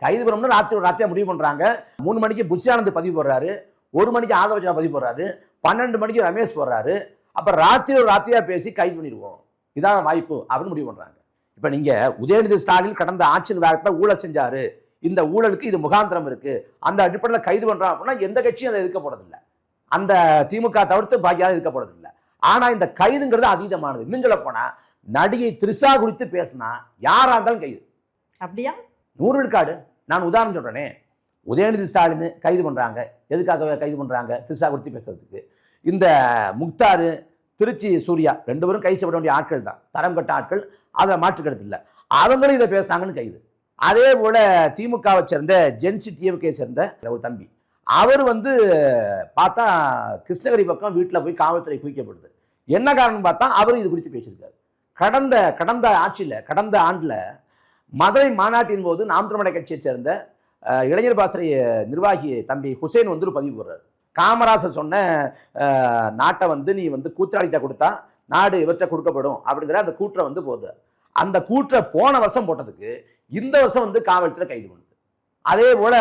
கைது பண்ணணும்னு ராத்திரியாக முடிவு பண்ணுறாங்க. 3 மணிக்கு புஷியானந்த் பதிவு போடுறாரு, 1 மணிக்கு ஆதவஜனா பதிவு போடுறாரு, 12 மணிக்கு ரமேஷ் போடுறாரு. அப்போ ராத்திரியாக பேசி கைது பண்ணிடுவோம், இதான் வாய்ப்பு அப்படின்னு முடிவு பண்ணுறாங்க. இப்போ நீங்கள் உதயநிதி ஸ்டாலின் கடந்த ஆட்சி நிர்வாகத்தில் ஊழல் செஞ்சார், இந்த ஊழலுக்கு இது முகாந்திரம் இருக்குது, அந்த அடிப்படையில் கைது பண்ணுறான் அப்படின்னா எந்த கட்சியும் அதை எதிர்க்க போகிறதில்லை. அந்த திமுக தவிர்த்து பாக்கியாவது எதிர்க்க போகிறதில்லை. ஆனால் இந்த கைதுங்கிறது அதீதமானது. இன்னும் சொல்ல போனால் நடிகை த்ரிஷா குறித்து பேசினா யாராக இருந்தாலும் கைது. அப்படியா? 100 விழுக்காடு. நான் உதாரணம் சொல்கிறேனே, உதயநிதி ஸ்டாலின் கைது பண்ணுறாங்க. எதுக்காக கைது பண்ணுறாங்க? த்ரிஷா குறித்து பேசுறதுக்கு. இந்த முக்தார், திருச்சி சூர்யா 2 பேரும் கைது செய்யப்பட வேண்டிய ஆட்கள் தான், தரம் கட்ட ஆட்கள், அதை மாற்றுக்கிறது இல்லை. அவங்களும் இதை பேசினாங்கன்னு கைது. அதே போல் திமுகவை சேர்ந்த ஜென்சி டிஎம்கே சேர்ந்த ஒரு தம்பி, அவர் வந்து பார்த்தா கிருஷ்ணகிரி பக்கம் வீட்டில் போய் காவல்துறை குவிக்கப்படுது. என்ன காரணம் பார்த்தா அவர் இது குறித்து பேசியிருக்காரு. கடந்த ஆட்சியில், கடந்த ஆண்டில் மதுரை மாநாட்டின் போது நாம் தமிழர் கட்சியை சேர்ந்த இளைஞர் பாசறை நிர்வாகி தம்பி ஹுசைன் வந்து ஒரு பதிவு போடுறார். காமராசர் சொன்ன நாட்டை வந்து நீ வந்து கூத்தாடிட்ட கொடுத்தா நாடு இவற்றை கொடுக்கப்படும் அப்படிங்கிற அந்த கூற்றை வந்து போடுறார். அந்த கூற்றை போன வருஷம் போட்டதுக்கு இந்த வருஷம் வந்து காவல்துறை கைது பண்ணுது. அதே போல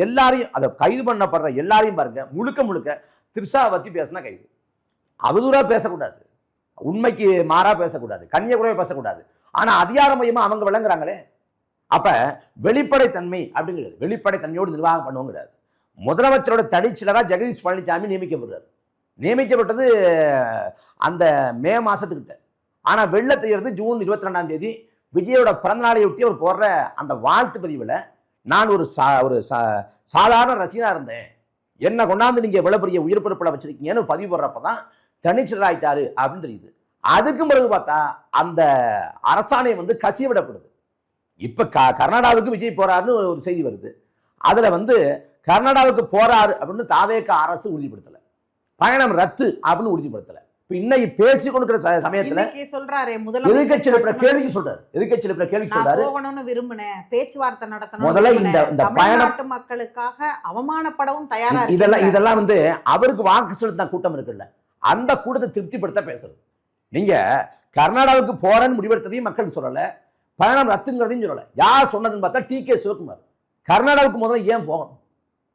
எல்லாரையும் அதை கைது பண்ணப்படுற எல்லாரையும் பாருங்க, முழுக்க முழுக்க திரிஷா பத்தி பேசினா கைது. அவதூறா பேசக்கூடாது, உண்மைக்கு மாறா பேசக்கூடாது, கண்ணியக்குறையா பேசக்கூடாது. ஆனா அதிகார மையமா அவங்க விளங்குறாங்களே. அப்ப வெளிப்படைத்தன்மை அப்படிங்கிறது, வெளிப்படைத்தன்மையோடு நிர்வாகம் பண்ணுவோங்கிறாரு. முதலமைச்சரோட தடிச்சிலரா ஜெகதீஷ் பழனிசாமி நியமிக்கப்படுறாரு. நியமிக்கப்பட்டது அந்த மே மாசத்துக்கிட்ட. ஆனா வெள்ள தெரிகிறது ஜூன் 22ஆம் தேதி விஜயோட பிறந்தநாளை ஒட்டி அவர் போடுற அந்த வாழ்த்து பதிவுல, நான் ஒரு சாதாரண ரசிகனா இருந்தேன், என்ன கொண்டாந்து நீங்க எவ்வளவு பெரிய உயிர் பொறுப்பில் வச்சிருக்கீங்கன்னு பதிவு போடுறப்பதான் தனிச்சர் ஆயிட்டாரு அப்படின்னு தெரியுது. அதுக்கு பிறகு பார்த்தா அந்த அரசாணை வந்து கசிய விடப்படுது. இப்ப கர்நாடகாவுக்கு விஜய் போறாருன்னு ஒரு செய்தி வருது. அதுல வந்து கர்நாடகாவுக்கு போறாரு அப்படின்னு தாவேக அரசு உறுதிப்படுத்தல, பயணம் ரத்து அப்படின்னு உறுதிப்படுத்தல. இப்ப இன்னைக்கு பேசி கொடுக்கிற சமயத்துல சொல்றாரு எதிர்கட்சியில கேள்விக்கு சொல்றாரு, எதிர்கட்சியில கேள்விக்கு சொல்றாரு, போகணும்னு விரும்பினேன், பேச்சுவார்த்தை நடத்தணும், முதல்ல இந்த பயணம் மக்களுக்காக அவமானப்படவும் தயாரா. இதெல்லாம் வந்து அவருக்கு வாக்கு செலுத்த கூட்டம் இருக்குல்ல, அந்த கூட்டத்தை திருப்திப்படுத்த பேசுறது. நீங்க கர்நாடகாவுக்கு போறேன்னு முடிவெடுத்ததையும் மக்கள் சொல்லல, பயணம் ரத்துங்கிறதையும் சொல்லல. யார் சொன்னதுன்னு பார்த்தா டி.கே. சிவகுமார். கர்நாடகாவுக்கு முதல்ல ஏன் போகணும்?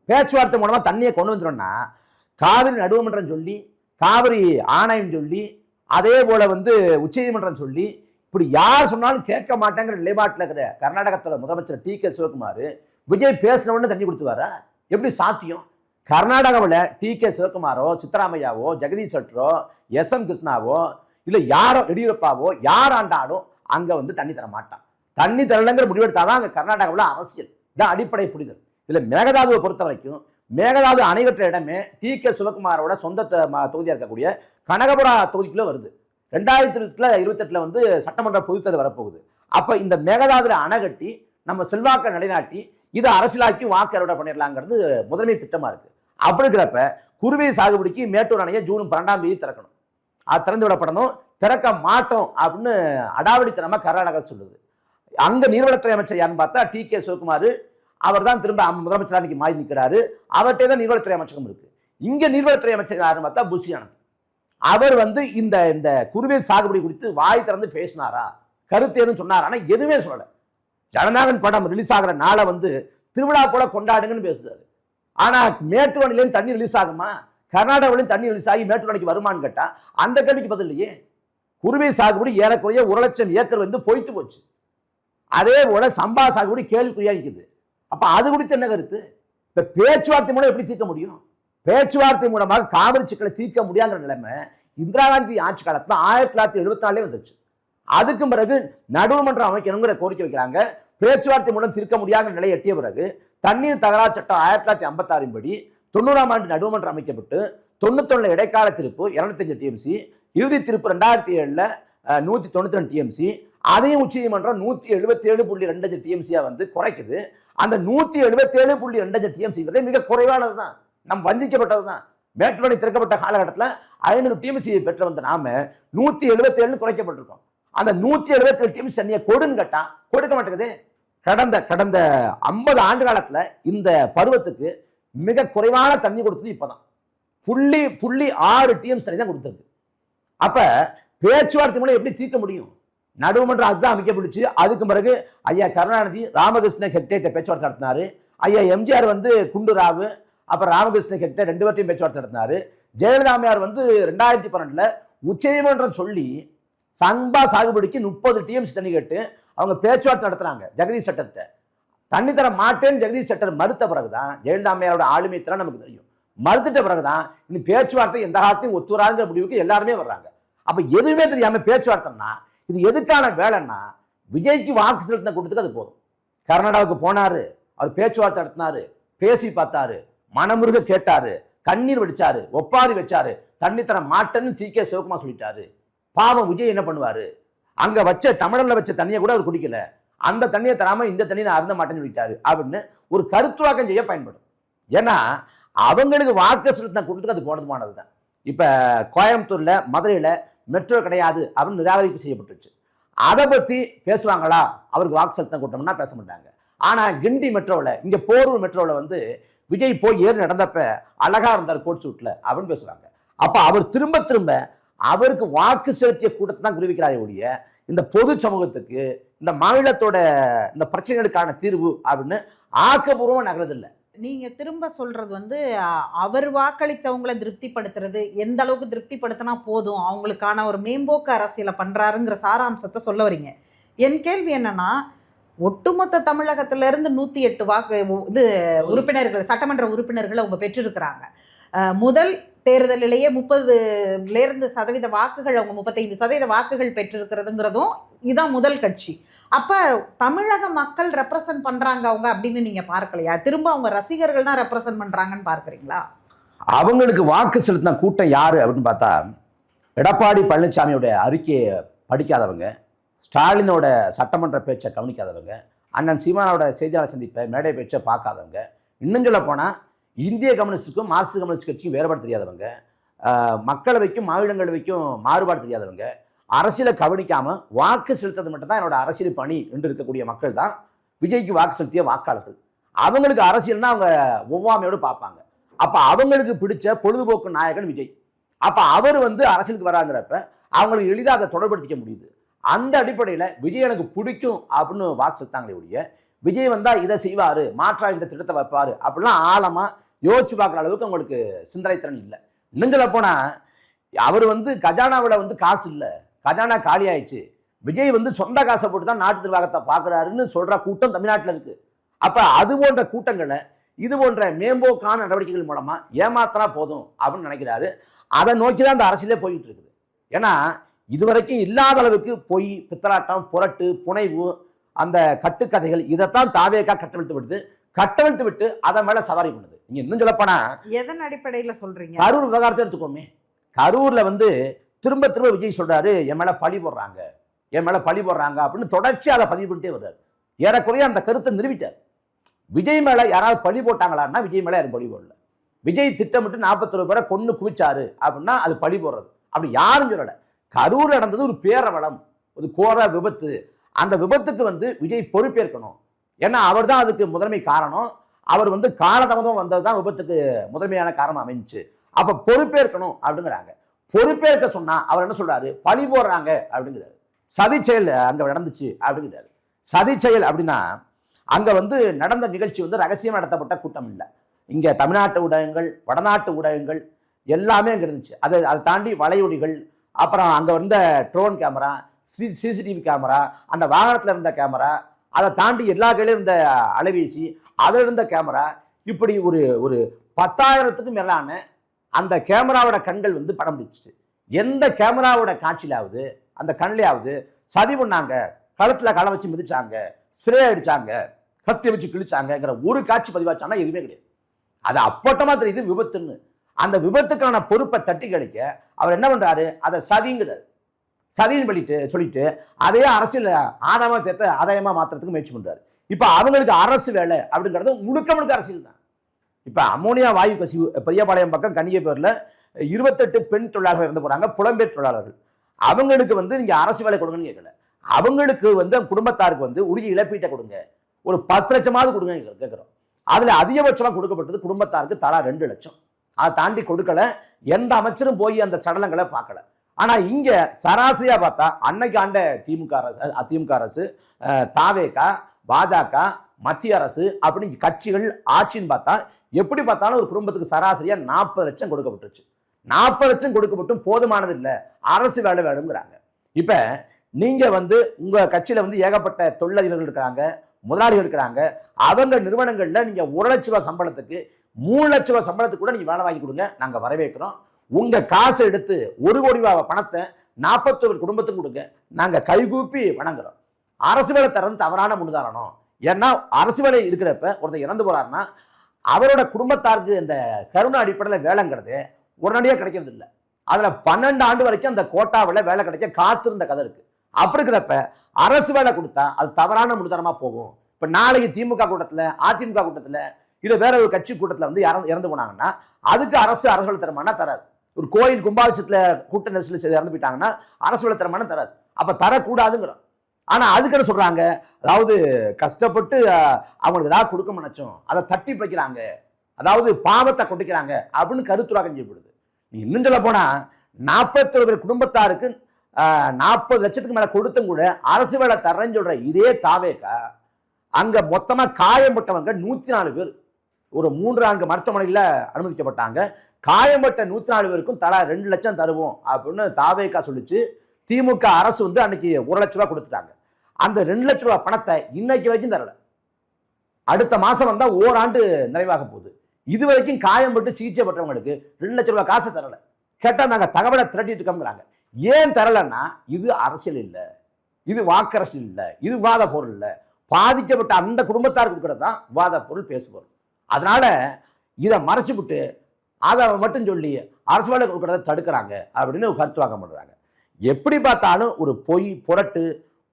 பேச்சுவார்த்தை மூலமா தண்ணியை கொண்டு வந்துட்டோம்னா, காவிரி நடுவமன்றம் சொல்லி, காவிரி ஆணையம் சொல்லி, அதே போல வந்து உச்சநீதிமன்றம் சொல்லி, இப்படி யார் சொன்னாலும் கேட்க மாட்டேங்கிற நிலைப்பாட்டில் இருக்கிற கர்நாடகத்தில் முதலமைச்சர் டி.கே. சிவகுமார் விஜய் பேசினவொன்னு தண்ணி கொடுத்துவாரா? எப்படி சாத்தியம்? கர்நாடகாவில் டி.கே. சிவகுமாரோ, சித்தராமையாவோ, ஜெகதீஷ் ஷெட்டரோ, எஸ்.எம். கிருஷ்ணாவோ, இல்லை யாரோ எடியூரப்பாவோ யார் ஆண்டாலும் அங்க வந்து தண்ணி தர மாட்டான். தண்ணி தரலங்கிற முடிவெடுத்தாதான் அங்க கர்நாடகாவில் அரசியல். இதான் அடிப்படை புரிதல். இதுல மேகதாதுவை பொறுத்த வரைக்கும், மேகதாது அணைவற்ற இடமே டி.கே. சிவகுமாரோட சொந்த தொகுதியாக இருக்கக்கூடிய கனகபுரா தொகுதிக்குள்ள வருது. 2028 வந்து சட்டமன்ற பொதுத்தேர்தல் வரப்போகுது. அப்ப இந்த மேகதாதுல அணை கட்டி நம்ம செல்வாக்க நிலைநாட்டி இதை அரசியலாக்கி வாக்கு அறுவடை பண்ணிடலாங்கிறது முதன்மை திட்டமா இருக்கு. அப்படி இருக்கிறப்ப குருவி சாகுபடிக்கு மேட்டூர் அணையை ஜூன் 12ஆம் தேதி திறக்கணும். அது திறந்து விடப்படணும். திறக்க மாட்டோம் அப்படின்னு அடாவடித்தனமா கர்நாடகா சொல்லுது. அங்க நீர்வளத்துறை அமைச்சர் யாருன்னு பார்த்தா டி.கே. சிவகுமார். அவர் தான் திரும்ப முதலமைச்சர் அன்னைக்கு மாறி நிற்கிறாரு. அவர்கிட்ட தான் நீர்வளத்துறை அமைச்சகம் இருக்கு. இங்க நீர்வளத்துறை அமைச்சர் யாருன்னு பார்த்தா புஷி ஆனந்த். அவர் வந்து இந்த இந்த குருவி சாகுபடி குறித்து வாய் திறந்து பேசினாரா, கருத்து எதுவும் சொன்னாரா? ஆனா எதுவுமே சொல்லல. ஜனநாயகன் படம் ரிலீஸ் ஆகிற நாளை வந்து திருவிழா போல கொண்டாடுங்கன்னு பேசுறாரு. ஆனா மேட்டூர் அணையிலேருந்து தண்ணி ரிலீஸ் ஆகுமா, கர்நாடகாவிலையும் தண்ணி ரிலீஸ் ஆகி மேட்டூர் அணைக்கு வருமானு கேட்டா அந்த கேள்விக்கு பதில் இல்லையே. குருவி சாகுபடி ஏறக்குறைய 1,00,000 ஏக்கர் வந்து பொய்த்து போச்சு. அதே போல சம்பா சாகுபடி கேள்விக்குறியா இருக்குது. அப்ப அது குறித்து என்ன கருத்து? இப்ப பேச்சுவார்த்தை மூலம் எப்படி தீர்க்க முடியும்? பேச்சுவார்த்தை மூலமாக காவிரி சிக்கலை தீர்க்க முடியாங்கிற நிலைமை இந்திரா காந்தி ஆட்சி காலத்துல 1974 வந்துருச்சு. அதுக்கு பிறகு நடுவர்மன்றம் அமைக்கணுங்கிற கோரிக்கை வைக்கிறாங்க. பேச்சுவார்த்தை மூலம் தீர்க்க முடியாத நிலை எட்டிய பிறகு தண்ணீர் தகராறு சட்டம் 1956 படி 90ஆம் ஆண்டு நடுவர்மன்றம் அமைக்கப்பட்டு 91 இடைக்கால திருப்பு 205 டிஎம்சி, இறுதி திருப்பு 2007 192 டிஎம்சி, அதையும் உச்சநீதிமன்றம் 177.25 டிஎம்சியா வந்து குறைக்குது. அந்த 177.25 டிஎம்சிங்கிறது மிக குறைவானது தான், நம் வஞ்சிக்கப்பட்டது தான். மேட்டூர் அணை திறக்கப்பட்ட காலகட்டத்தில் 500 டிஎம்சி பெற்ற வந்த நாம 177 குறைக்கப்பட்டிருக்கோம். அந்த 177 டிஎம்சி தண்ணியை கொடுன்னு கேட்டா கொடுக்க மாட்டேங்குது. கடந்த 50 ஆண்டு காலத்துல இந்த பருவத்துக்கு மிக குறைவான தண்ணி கொடுத்தது இப்பதான் 0.6 டிஎம்சி தண்ணி தான் கொடுத்திருக்கு. அப்ப பேச்சுவார்த்தை மூலம் எப்படி தீர்க்க முடியும்? நடுவமன்றம் அதுதான் அமைக்கப்பட்டுச்சு. அதுக்கு பிறகு ஐயா கருணாநிதி ராமகிருஷ்ண ஹெக்டேட்ட பேச்சுவார்த்தை நடத்தினாரு. ஐயா எம்ஜிஆர் வந்து குண்டுராவு, அப்புறம் ராமகிருஷ்ண ஹெக்டே 2 பேர்த்தையும் பேச்சுவார்த்தை நடத்தினாரு. ஜெயலலிதாமையார் வந்து 2012 உச்சநீதிமன்றம் சொல்லி சம்பா சாகுபடிக்கு 30 டிஎம்சி தண்ணி கேட்டு அவங்க பேச்சுவார்த்தை நடத்துறாங்க. ஜெகதீஷ் ஷெட்டர்கிட்ட தண்ணி தர மாட்டேன்னு ஜெகதீஷ் ஷெட்டர் மறுத்த பிறகுதான் ஜெயலலிதாமையாரோட ஆளுமை திறன் நமக்கு தெரியும். மறுத்துட்ட பிறகுதான் இன்னும் பேச்சுவார்த்தை எந்த காலத்தையும் ஒத்துவராங்கிற முடிவுக்கு எல்லாருமே வர்றாங்க. அப்ப எதுவுமே தெரியாம பேச்சுவார்த்தைன்னா இது எதுக்கான வேலைன்னா விஜய்க்கு வாக்கு செலுத்தின கூட்டத்துக்கு அது போதும். கர்நாடகாவுக்கு போனாரு, அவர் பேச்சுவார்த்தை நடத்தினாரு, பேசி பார்த்தாரு, மனமுருக கேட்டாரு, கண்ணீர் வடிச்சாரு, ஒப்பாரி வச்சாரு, தண்ணி தர மாட்டேன்னு டி.கே. சிவகுமார் சொல்லிட்டாரு. பாவம் விஜய் என்ன பண்ணுவாரு? அங்க வச்ச தமிழர்ல வச்ச தண்ணியை கூட அவர் குடிக்கல, அந்த தண்ணியை தராம இந்த தண்ணியை நான் அருந்த மாட்டேன்னு சொல்லிட்டாரு அப்படின்னு ஒரு கருத்துவாக்கம் செய்ய பயன்படும். ஏன்னா அவங்களுக்கு வாக்கு செலுத்தின கூட்டத்துக்கு அது போனதுமானது தான். இப்ப கோயம்புத்தூர்ல மதுரையில மெட்ரோ கிடையாது அப்படின்னு நிராகரிப்பு செய்யப்பட்டுச்சு. அதை பத்தி பேசுவாங்களா? அவருக்கு வாக்கு செலுத்தின கூட்டம்னா பேச மாட்டாங்க. ஆனா கிண்டி மெட்ரோவில், இங்க போரூர் மெட்ரோவில் வந்து விஜய் போய் ஏறி நடந்தப்ப அழகா இருந்தார் கோட் சூட்ல அப்படின்னு பேசுவாங்க. அப்ப அவர் திரும்ப திரும்ப அவருக்கு வாக்கு செலுத்திய கூட்டத்தை தான் குறிவிக்கிறாரே ஒழிய இந்த பொது சமூகத்துக்கு இந்த மாநிலத்தோட இந்த பிரச்சனைகளுக்கான தீர்வு அப்படின்னு ஆக்கப்பூர்வமாக நகரதில்லை. நீங்க திரும்ப சொல்றது வந்து அவர் வாக்களித்தவங்களை திருப்திப்படுத்துறது, எந்த அளவுக்கு திருப்திப்படுத்தினா போதும், அவங்களுக்கான ஒரு மேம்போக்கு அரசியலை பண்றாருங்கிற சாராம்சத்தை சொல்ல வரீங்க. என் கேள்வி என்னன்னா, ஒட்டுமொத்த தமிழகத்திலிருந்து 108 வாக்கு உறுப்பினர்கள், சட்டமன்ற உறுப்பினர்களை அவங்க பெற்றிருக்கிறாங்க. முதல் தேர்தலிலேயே 30% வாக்குகள், அவங்க 35% வாக்குகள் பெற்றிருக்கிறதுங்கிறதும் இதான் முதல் கட்சி. அப்போ தமிழக மக்கள் ரெப்ரசன்ட் பண்ணுறாங்க அவங்க அப்படின்னு நீங்கள் பார்க்கலையா? திரும்ப அவங்க ரசிகர்கள் தான் ரெப்ரசன்ட் பண்ணுறாங்கன்னு பார்க்குறீங்களா? அவங்களுக்கு வாக்கு செலுத்தின கூட்டம் யார் அப்படின்னு பார்த்தா, எடப்பாடி பழனிசாமியோட அறிக்கையை படிக்காதவங்க, ஸ்டாலினோட சட்டமன்ற பேச்சை கவனிக்காதவங்க, அண்ணன் சீமானோட செய்தியாளர் சந்திப்பை மேடை பேச்சை பார்க்காதவங்க, இன்னும் சொல்ல போனால் இந்திய கம்யூனிஸ்டுக்கும் மார்க்சிஸ்ட் கம்யூனிஸ்ட் கட்சிக்கும் வேறுபாடு தெரியாதவங்க, மக்களவைக்கும் மாநிலங்களவைக்கும் மாறுபாடு தெரியாதவங்க, அரசியலை கவனிக்காமல் வாக்கு செலுத்துறது மட்டும்தான் என்னோட அரசியல் பணி என்று இருக்கக்கூடிய மக்கள் தான் விஜய்க்கு வாக்கு செலுத்திய வாக்காளர்கள். அவங்களுக்கு அரசியல்னா அவங்க ஒவ்வாமையோடு பார்ப்பாங்க. அப்போ அவங்களுக்கு பிடிச்ச பொழுதுபோக்கு நாயகன் விஜய். அப்போ அவர் வந்து அரசியலுக்கு வராங்கிறப்ப அவங்களுக்கு எளிதாக அதை தொடர்படுத்திக்க முடியுது. அந்த அடிப்படையில் விஜய் எனக்கு பிடிக்கும் அப்படின்னு வாக்கு செலுத்தாங்களே ஒழிய, விஜய் வந்தால் இதை செய்வார், மாற்றா இந்த திட்டத்தை வைப்பார் அப்படிலாம் ஆழமாக யோசிச்சு பார்க்குற அளவுக்கு அவங்களுக்கு சிந்தனை திறன் இல்லை. இன்னும் சொல்ல போனால் அவர் வந்து கஜானாவில் வந்து காசு இல்லை, கஜானா காலி ஆயிடுச்சு, விஜய் வந்து சொந்த காசை போட்டு தான் நாட்டு நிர்வாகத்தை பார்க்குறாருன்னு சொல்கிற கூட்டம் தமிழ்நாட்டில் இருக்குது. அப்போ அது போன்ற கூட்டங்களை இது போன்ற மேம்போக்கான நடவடிக்கைகள் மூலமாக ஏமாத்தினா போதும் அப்படின்னு நினைக்கிறாரு. அதை நோக்கி தான் அந்த அரசியலே போயிட்டு இருக்குது. ஏன்னா இதுவரைக்கும் இல்லாத அளவுக்கு பொய், பித்தலாட்டம், புரட்டு, புனைவு, அந்த கட்டுக்கதைகள் இதைத்தான் தாவேக்கா கட்டவிழ்த்து விட்டு அதை மேலே சவாரி பண்ணுது. நீங்க இன்னும் சொல்லப்போனா எதன் அடிப்படையில் சொல்றீங்க? கரூர் விவகாரத்தை எடுத்துக்கோமே. கரூர்ல வந்து திரும்ப திரும்ப விஜய் சொல்றாரு, என் மேல பழி போடுறாங்க அப்படின்னு தொடர்ச்சி அதை பதிவு பண்ணிட்டே வர்றாரு. ஏறக்குறைய அந்த கருத்தை நிறுவிட்டார். விஜய் மேல யாராவது பழி போட்டாங்களான்னா விஜய் மேல யாரும் பழி போடல. விஜய் திட்டமிட்டு 41 பேரை கொன்னு குவிச்சாரு அப்படின்னா அது பழி போடுறது. அப்படி யாரும் சொல்லல. கரூர்ல நடந்தது ஒரு பேரவலம், ஒரு கோர விபத்து. அந்த விபத்துக்கு வந்து விஜய் பொறுப்பேற்கணும். ஏன்னா அவர் தான் அதுக்கு முதன்மை காரணம். அவர் வந்து காலதாமதம் வந்தது தான் விபத்துக்கு முதன்மையான காரணம் அமைஞ்சு. அப்ப பொறுப்பேற்கணும் அப்படிங்கிறாங்க. பொறுப்பேற்க சொன்னா அவர் என்ன சொல்றாரு, பழி போடுறாங்க அப்படிங்கிறாரு. சதி செயல் அங்க நடந்துச்சு அப்படிங்கிறாரு. சதி செயல் அப்படின்னா அங்க வந்து நடந்த நிகழ்ச்சி வந்து ரகசியம் நடத்தப்பட்ட கூட்டம் இல்லை. இங்க தமிழ்நாட்டு ஊடகங்கள், வடநாட்டு ஊடகங்கள் எல்லாமே அங்க இருந்துச்சு. அதை தாண்டி வலையொலிகள், அப்புறம் அங்க இருந்த ட்ரோன் கேமரா, சிசிடிவி கேமரா, அந்த வாகனத்துல இருந்த கேமரா, அதை தாண்டி எல்லா கையிலும் இருந்த அலைபேசி, அதில் இருந்த கேமரா, இப்படி ஒரு 10,000த்துக்கும் மேலான அந்த கேமராவோட கண்கள் வந்து படம் பிடிச்சிச்சு. எந்த கேமராவோட காட்சியிலாவது அந்த கண்ணிலையாவது சதி பண்ணாங்க, கழுத்தில் களை வச்சு மிதிச்சாங்க, ஸ்ப்ரே அடிச்சாங்க, கத்தி வச்சு கிழிச்சாங்கிற ஒரு காட்சி பதிவாச்சானா எதுவுமே கிடையாது. அது அப்பட்டமா தெரியுது விபத்துன்னு. அந்த விபத்துக்கான பொறுப்பை தட்டி கழிக்க அவர் என்ன பண்றாரு, அதை சதிங்கிறார். சதின்னு சொல்லிட்டு அதையே அரசியல் ஆதாயமா மாத்துறதுக்கு முயற்சி பண்றாரு. இப்ப அவங்களுக்கு அரசு வேலை அப்படிங்கிறது முழுக்க அரசியல் தான். இப்ப அமோனியா வாயு கசிவு பெரியபாளையம் பக்கம் கன்னிகைப்பேரில் 28 பெண் தொழிலாளர்கள் இருந்து போறாங்க, புலம்பெயர் தொழிலாளர்கள். அவங்களுக்கு வந்து நீங்க அரசு வேலை கொடுங்கன்னு கேட்கல. அவங்களுக்கு வந்து குடும்பத்தாருக்கு வந்து உரிய இழப்பீட்டை கொடுங்க, ஒரு 10 லட்சமாவது கொடுங்க கேட்கிறோம். அதுல அதிகபட்சமா கொடுக்கப்பட்டது குடும்பத்தாருக்கு தலா 2 லட்சம். அதை தாண்டி கொடுக்கல. எந்த அமைச்சரும் போய் அந்த சடலங்களை பார்க்கல. ஆனா இங்க சராசரியா பார்த்தா அன்னைக்கு ஆண்ட திமுக அரசு, தாவேகா, பாஜக, மத்திய அரசு அப்படின்னு கட்சிகள் ஆட்சின்னு பார்த்தா எப்படி பார்த்தாலும் ஒரு குடும்பத்துக்கு சராசரியா 40 லட்சம் கொடுக்கப்பட்டுருச்சு. 40 லட்சம் கொடுக்கப்பட்டும் போதுமானது இல்லை, அரசு வேலை வேணுங்கிறாங்க. இப்ப நீங்க வந்து உங்க கட்சியில வந்து ஏகப்பட்ட தொழிலதிபர்கள் இருக்கிறாங்க, முதலாளிகள் இருக்கிறாங்க. அவங்க நிறுவனங்கள்ல நீங்க 1 லட்ச ரூபாய் சம்பளத்துக்கு 3 லட்ச ரூபாய் சம்பளத்துக்கு கூட நீங்க வேலை வாங்கி கொடுங்க, நாங்க வரவேற்கிறோம். உங்க காசை எடுத்து 1 கோடி ரூபாய் பணத்தை 41 குடும்பத்துக்கு கொடுங்க, நாங்க கைகூப்பி வணங்குறோம். அரசு வேலை தரது தவறான முன்னுதாரணம். ஏன்னா அரசு வேலை இருக்கிறப்ப ஒருத்தர் இறந்து போறாருன்னா அவரோட குடும்பத்தாருக்கு இந்த கருணை அடிப்படையில் வேலைங்கிறது உடனடியாக கிடைக்கிறது இல்லை. அதுல 12 ஆண்டு வரைக்கும் அந்த கோட்டாவில் வேலை கிடைக்க காத்திருந்த கதை இருக்கு. அப்படி இருக்கிறப்ப அரசு வேலை கொடுத்தா அது தவறான முன்னுதாரணமா போகும். இப்ப நாளைக்கு திமுக கூட்டத்தில், அதிமுக கூட்டத்தில், இல்லை வேற ஒரு கட்சி கூட்டத்தில் வந்து இறந்து போனாங்கன்னா அதுக்கு அரசு வேலை தரமானா தராது. ஒரு கோயில் கும்பாபிஷத்துல கூட்ட நெரிசல் இறந்து போயிட்டாங்கன்னா அரசு வேலை தரமான தராது. அப்ப தரக்கூடாதுங்கிறோம். ஆனா அதுக்கு என்ன சொல்றாங்க, அதாவது கஷ்டப்பட்டு அவங்களுக்கு ஏதாவது கொடுக்க நினைச்சோம், அதை தட்டி பறிக்கிறாங்க, அதாவது பாவத்தை கொட்டிக்கிறாங்க அப்படின்னு கருத்துராக்கம் செய்யப்படுது. நீ இன்னும் சொல்ல போனா 41 பேர் குடும்பத்தாருக்கு 40 லட்சத்துக்கு மேல கொடுத்தும் கூட அரசு வேலை தர்றேன்னு சொல்ற இதே தாவேக்கா அங்க மொத்தமா காயம்பட்டவங்க 104 பேர் ஒரு 3-4 மருத்துவமனையில் அனுமதிக்கப்பட்டாங்க. காயம்பட்ட 104 பேருக்கும் தலா 2 லட்சம் தருவோம் அப்படின்னு தாவேக்கா சொல்லிச்சு. திமுக அரசு வந்து அன்னைக்கு 1 லட்ச ரூபாய் கொடுத்துட்டாங்க. அந்த 2 லட்ச ரூபாய் பணத்தை இன்னைக்கு வரைக்கும் தரல. அடுத்த மாசம் வந்தா ஓராண்டு நிறைவாக போகுது. இது வரைக்கும் காயம்பட்டு சிகிச்சை பெற்றவங்களுக்கு 2 லட்ச ரூபாய் காசு தரல. கேட்டா நாங்க தகவலை திரட்டிட்டு இருக்கோம்ங்கிறாங்க. ஏன் தரலன்னா இது அரசியல் இல்லை, இது வாக்கரசியல் இல்லை, இது விவாத பொருள் இல்லை. பாதிக்கப்பட்ட அந்த குடும்பத்தாருக்கு கொடுக்கறது தான் விவாத பொருள், பேசுபொருள். அதனால இதை மறைச்சுவிட்டு அதை மட்டும் சொல்லி அரசு வேலை கொடுக்கறத தடுக்கிறாங்க அப்படின்னு ஒரு கருத்து வாக்கம் பண்றாங்க. எப்படி பார்த்தாலும் ஒரு பொய், புரட்டு,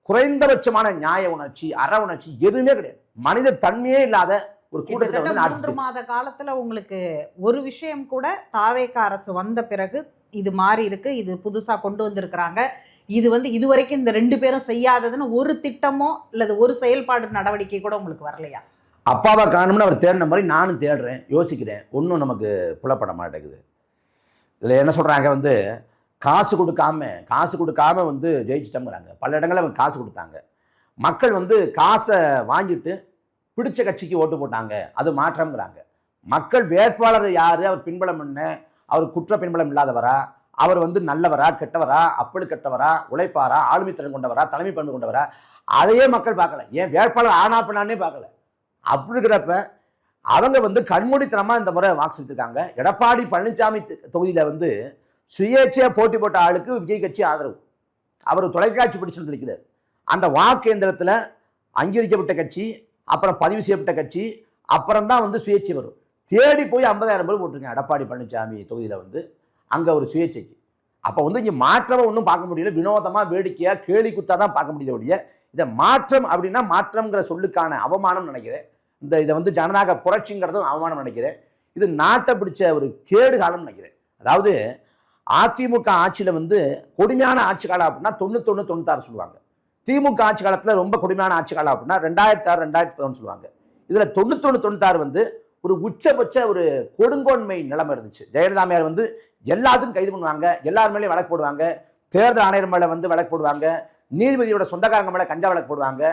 குறைந்தபட்சமான நியாய உணர்ச்சி, அற உணர்ச்சி எதுவுமே கிடையாது. மனித தன்மையே இல்லாத ஒரு கூட்டத்தை வந்து 3 மாத காலத்துல உங்களுக்கு ஒரு விஷயம் கூட தாவேக்கா அரசு வந்த பிறகு இது மாறி இருக்கு, இது புதுசா கொண்டு வந்திருக்கிறாங்க, இது வந்து இதுவரைக்கும் இந்த 2 பேரும் செய்யாததுன்னு ஒரு திட்டமோ அல்லது ஒரு செயல்பாடு நடவடிக்கை கூட உங்களுக்கு வரலையா? அப்பாவை காணும்னு அவர் தேடின மாதிரி நானும் தேடுறேன், யோசிக்கிறேன். ஒன்றும் நமக்கு புலப்பட மாட்டேங்குது. இதில் என்ன சொல்கிறாங்க வந்து காசு கொடுக்காம வந்து ஜெயிச்சிட்டோங்கிறாங்க. பல இடங்களில் அவங்க காசு கொடுத்தாங்க. மக்கள் வந்து காசை வாங்கிட்டு பிடிச்ச கட்சிக்கு ஓட்டு போட்டாங்க, அது மாற்றம்ங்கிறாங்க. மக்கள் வேட்பாளர் யார், அவர் பின்பலம் என்ன, அவர் குற்ற பின்பலம் இல்லாதவரா, அவர் வந்து நல்லவரா கெட்டவரா, அப்படி கெட்டவரா, உழைப்பாரா, ஆளுமை திறன் கொண்டவரா, தலைமை பண்பு கொண்டவரா, அதையே மக்கள் பார்க்கல. ஏன் வேட்பாளர் ஆனா பண்ணானே பார்க்கல. அப்படி இருக்கிறப்ப அவங்க வந்து கண்மூடித்தனமா இந்த முறை வாக்கு செலுத்திருக்காங்க. எடப்பாடி பழனிசாமி தொகுதியில வந்து சுயேட்சையா போட்டி போட்ட ஆளுக்கு விஜய் கட்சி ஆதரவு. அவர் தொலைக்காட்சி பிடிச்சு இருக்கிறார். அந்த வாக்கு எந்திரத்தில் அங்கீகரிக்கப்பட்ட கட்சி, அப்புறம் பதிவு செய்யப்பட்ட கட்சி, அப்புறம் தான் வந்து சுயேட்சை வரும். தேடி போய் 50,000 பேர் போட்டிருக்கேன் எடப்பாடி பழனிசாமி தொகுதியில் வந்து அங்கே ஒரு சுயேட்சைக்கு. அப்போ வந்து இங்கே மாற்றமாக ஒன்றும் பார்க்க முடியல, வினோதமாக வேடிக்கையாக கேலி குத்தா தான் பார்க்க முடியல ஒழிய இதை மாற்றம் அப்படின்னா மாற்றம்ங்கிற சொல்லுக்கான அவமானம் நினைக்கிறேன். இதை வந்து ஜனநாயக புரட்சிங்கிறதும் அவமானம் நினைக்கிறேன். இது நாட்டை பிடிச்ச ஒரு கேடு காலம் நினைக்கிறேன். அதாவது அதிமுக ஆட்சியில் வந்து கொடுமையான ஆட்சி காலம் அப்படின்னா 91, 96 சொல்லுவாங்க. திமுக ஆட்சி காலத்தில் ரொம்ப கொடுமையான ஆட்சி காலம் அப்படின்னா 2006, 2011 சொல்லுவாங்க. இதில் 91, 96 வந்து ஒரு உச்சபட்ச ஒரு கொடுங்கோன்மை நிலைமை இருந்துச்சு. ஜெயலலிதாமையார் வந்து எல்லாத்துக்கும் கைது பண்ணுவாங்க, எல்லார் மேலேயும் வழக்கு போடுவாங்க, தேர்தல் ஆணையர் மேலே வந்து வழக்கு போடுவாங்க, நீதிபதியோட சொந்தக்காரங்க மேலே கஞ்சா வழக்கு போடுவாங்க,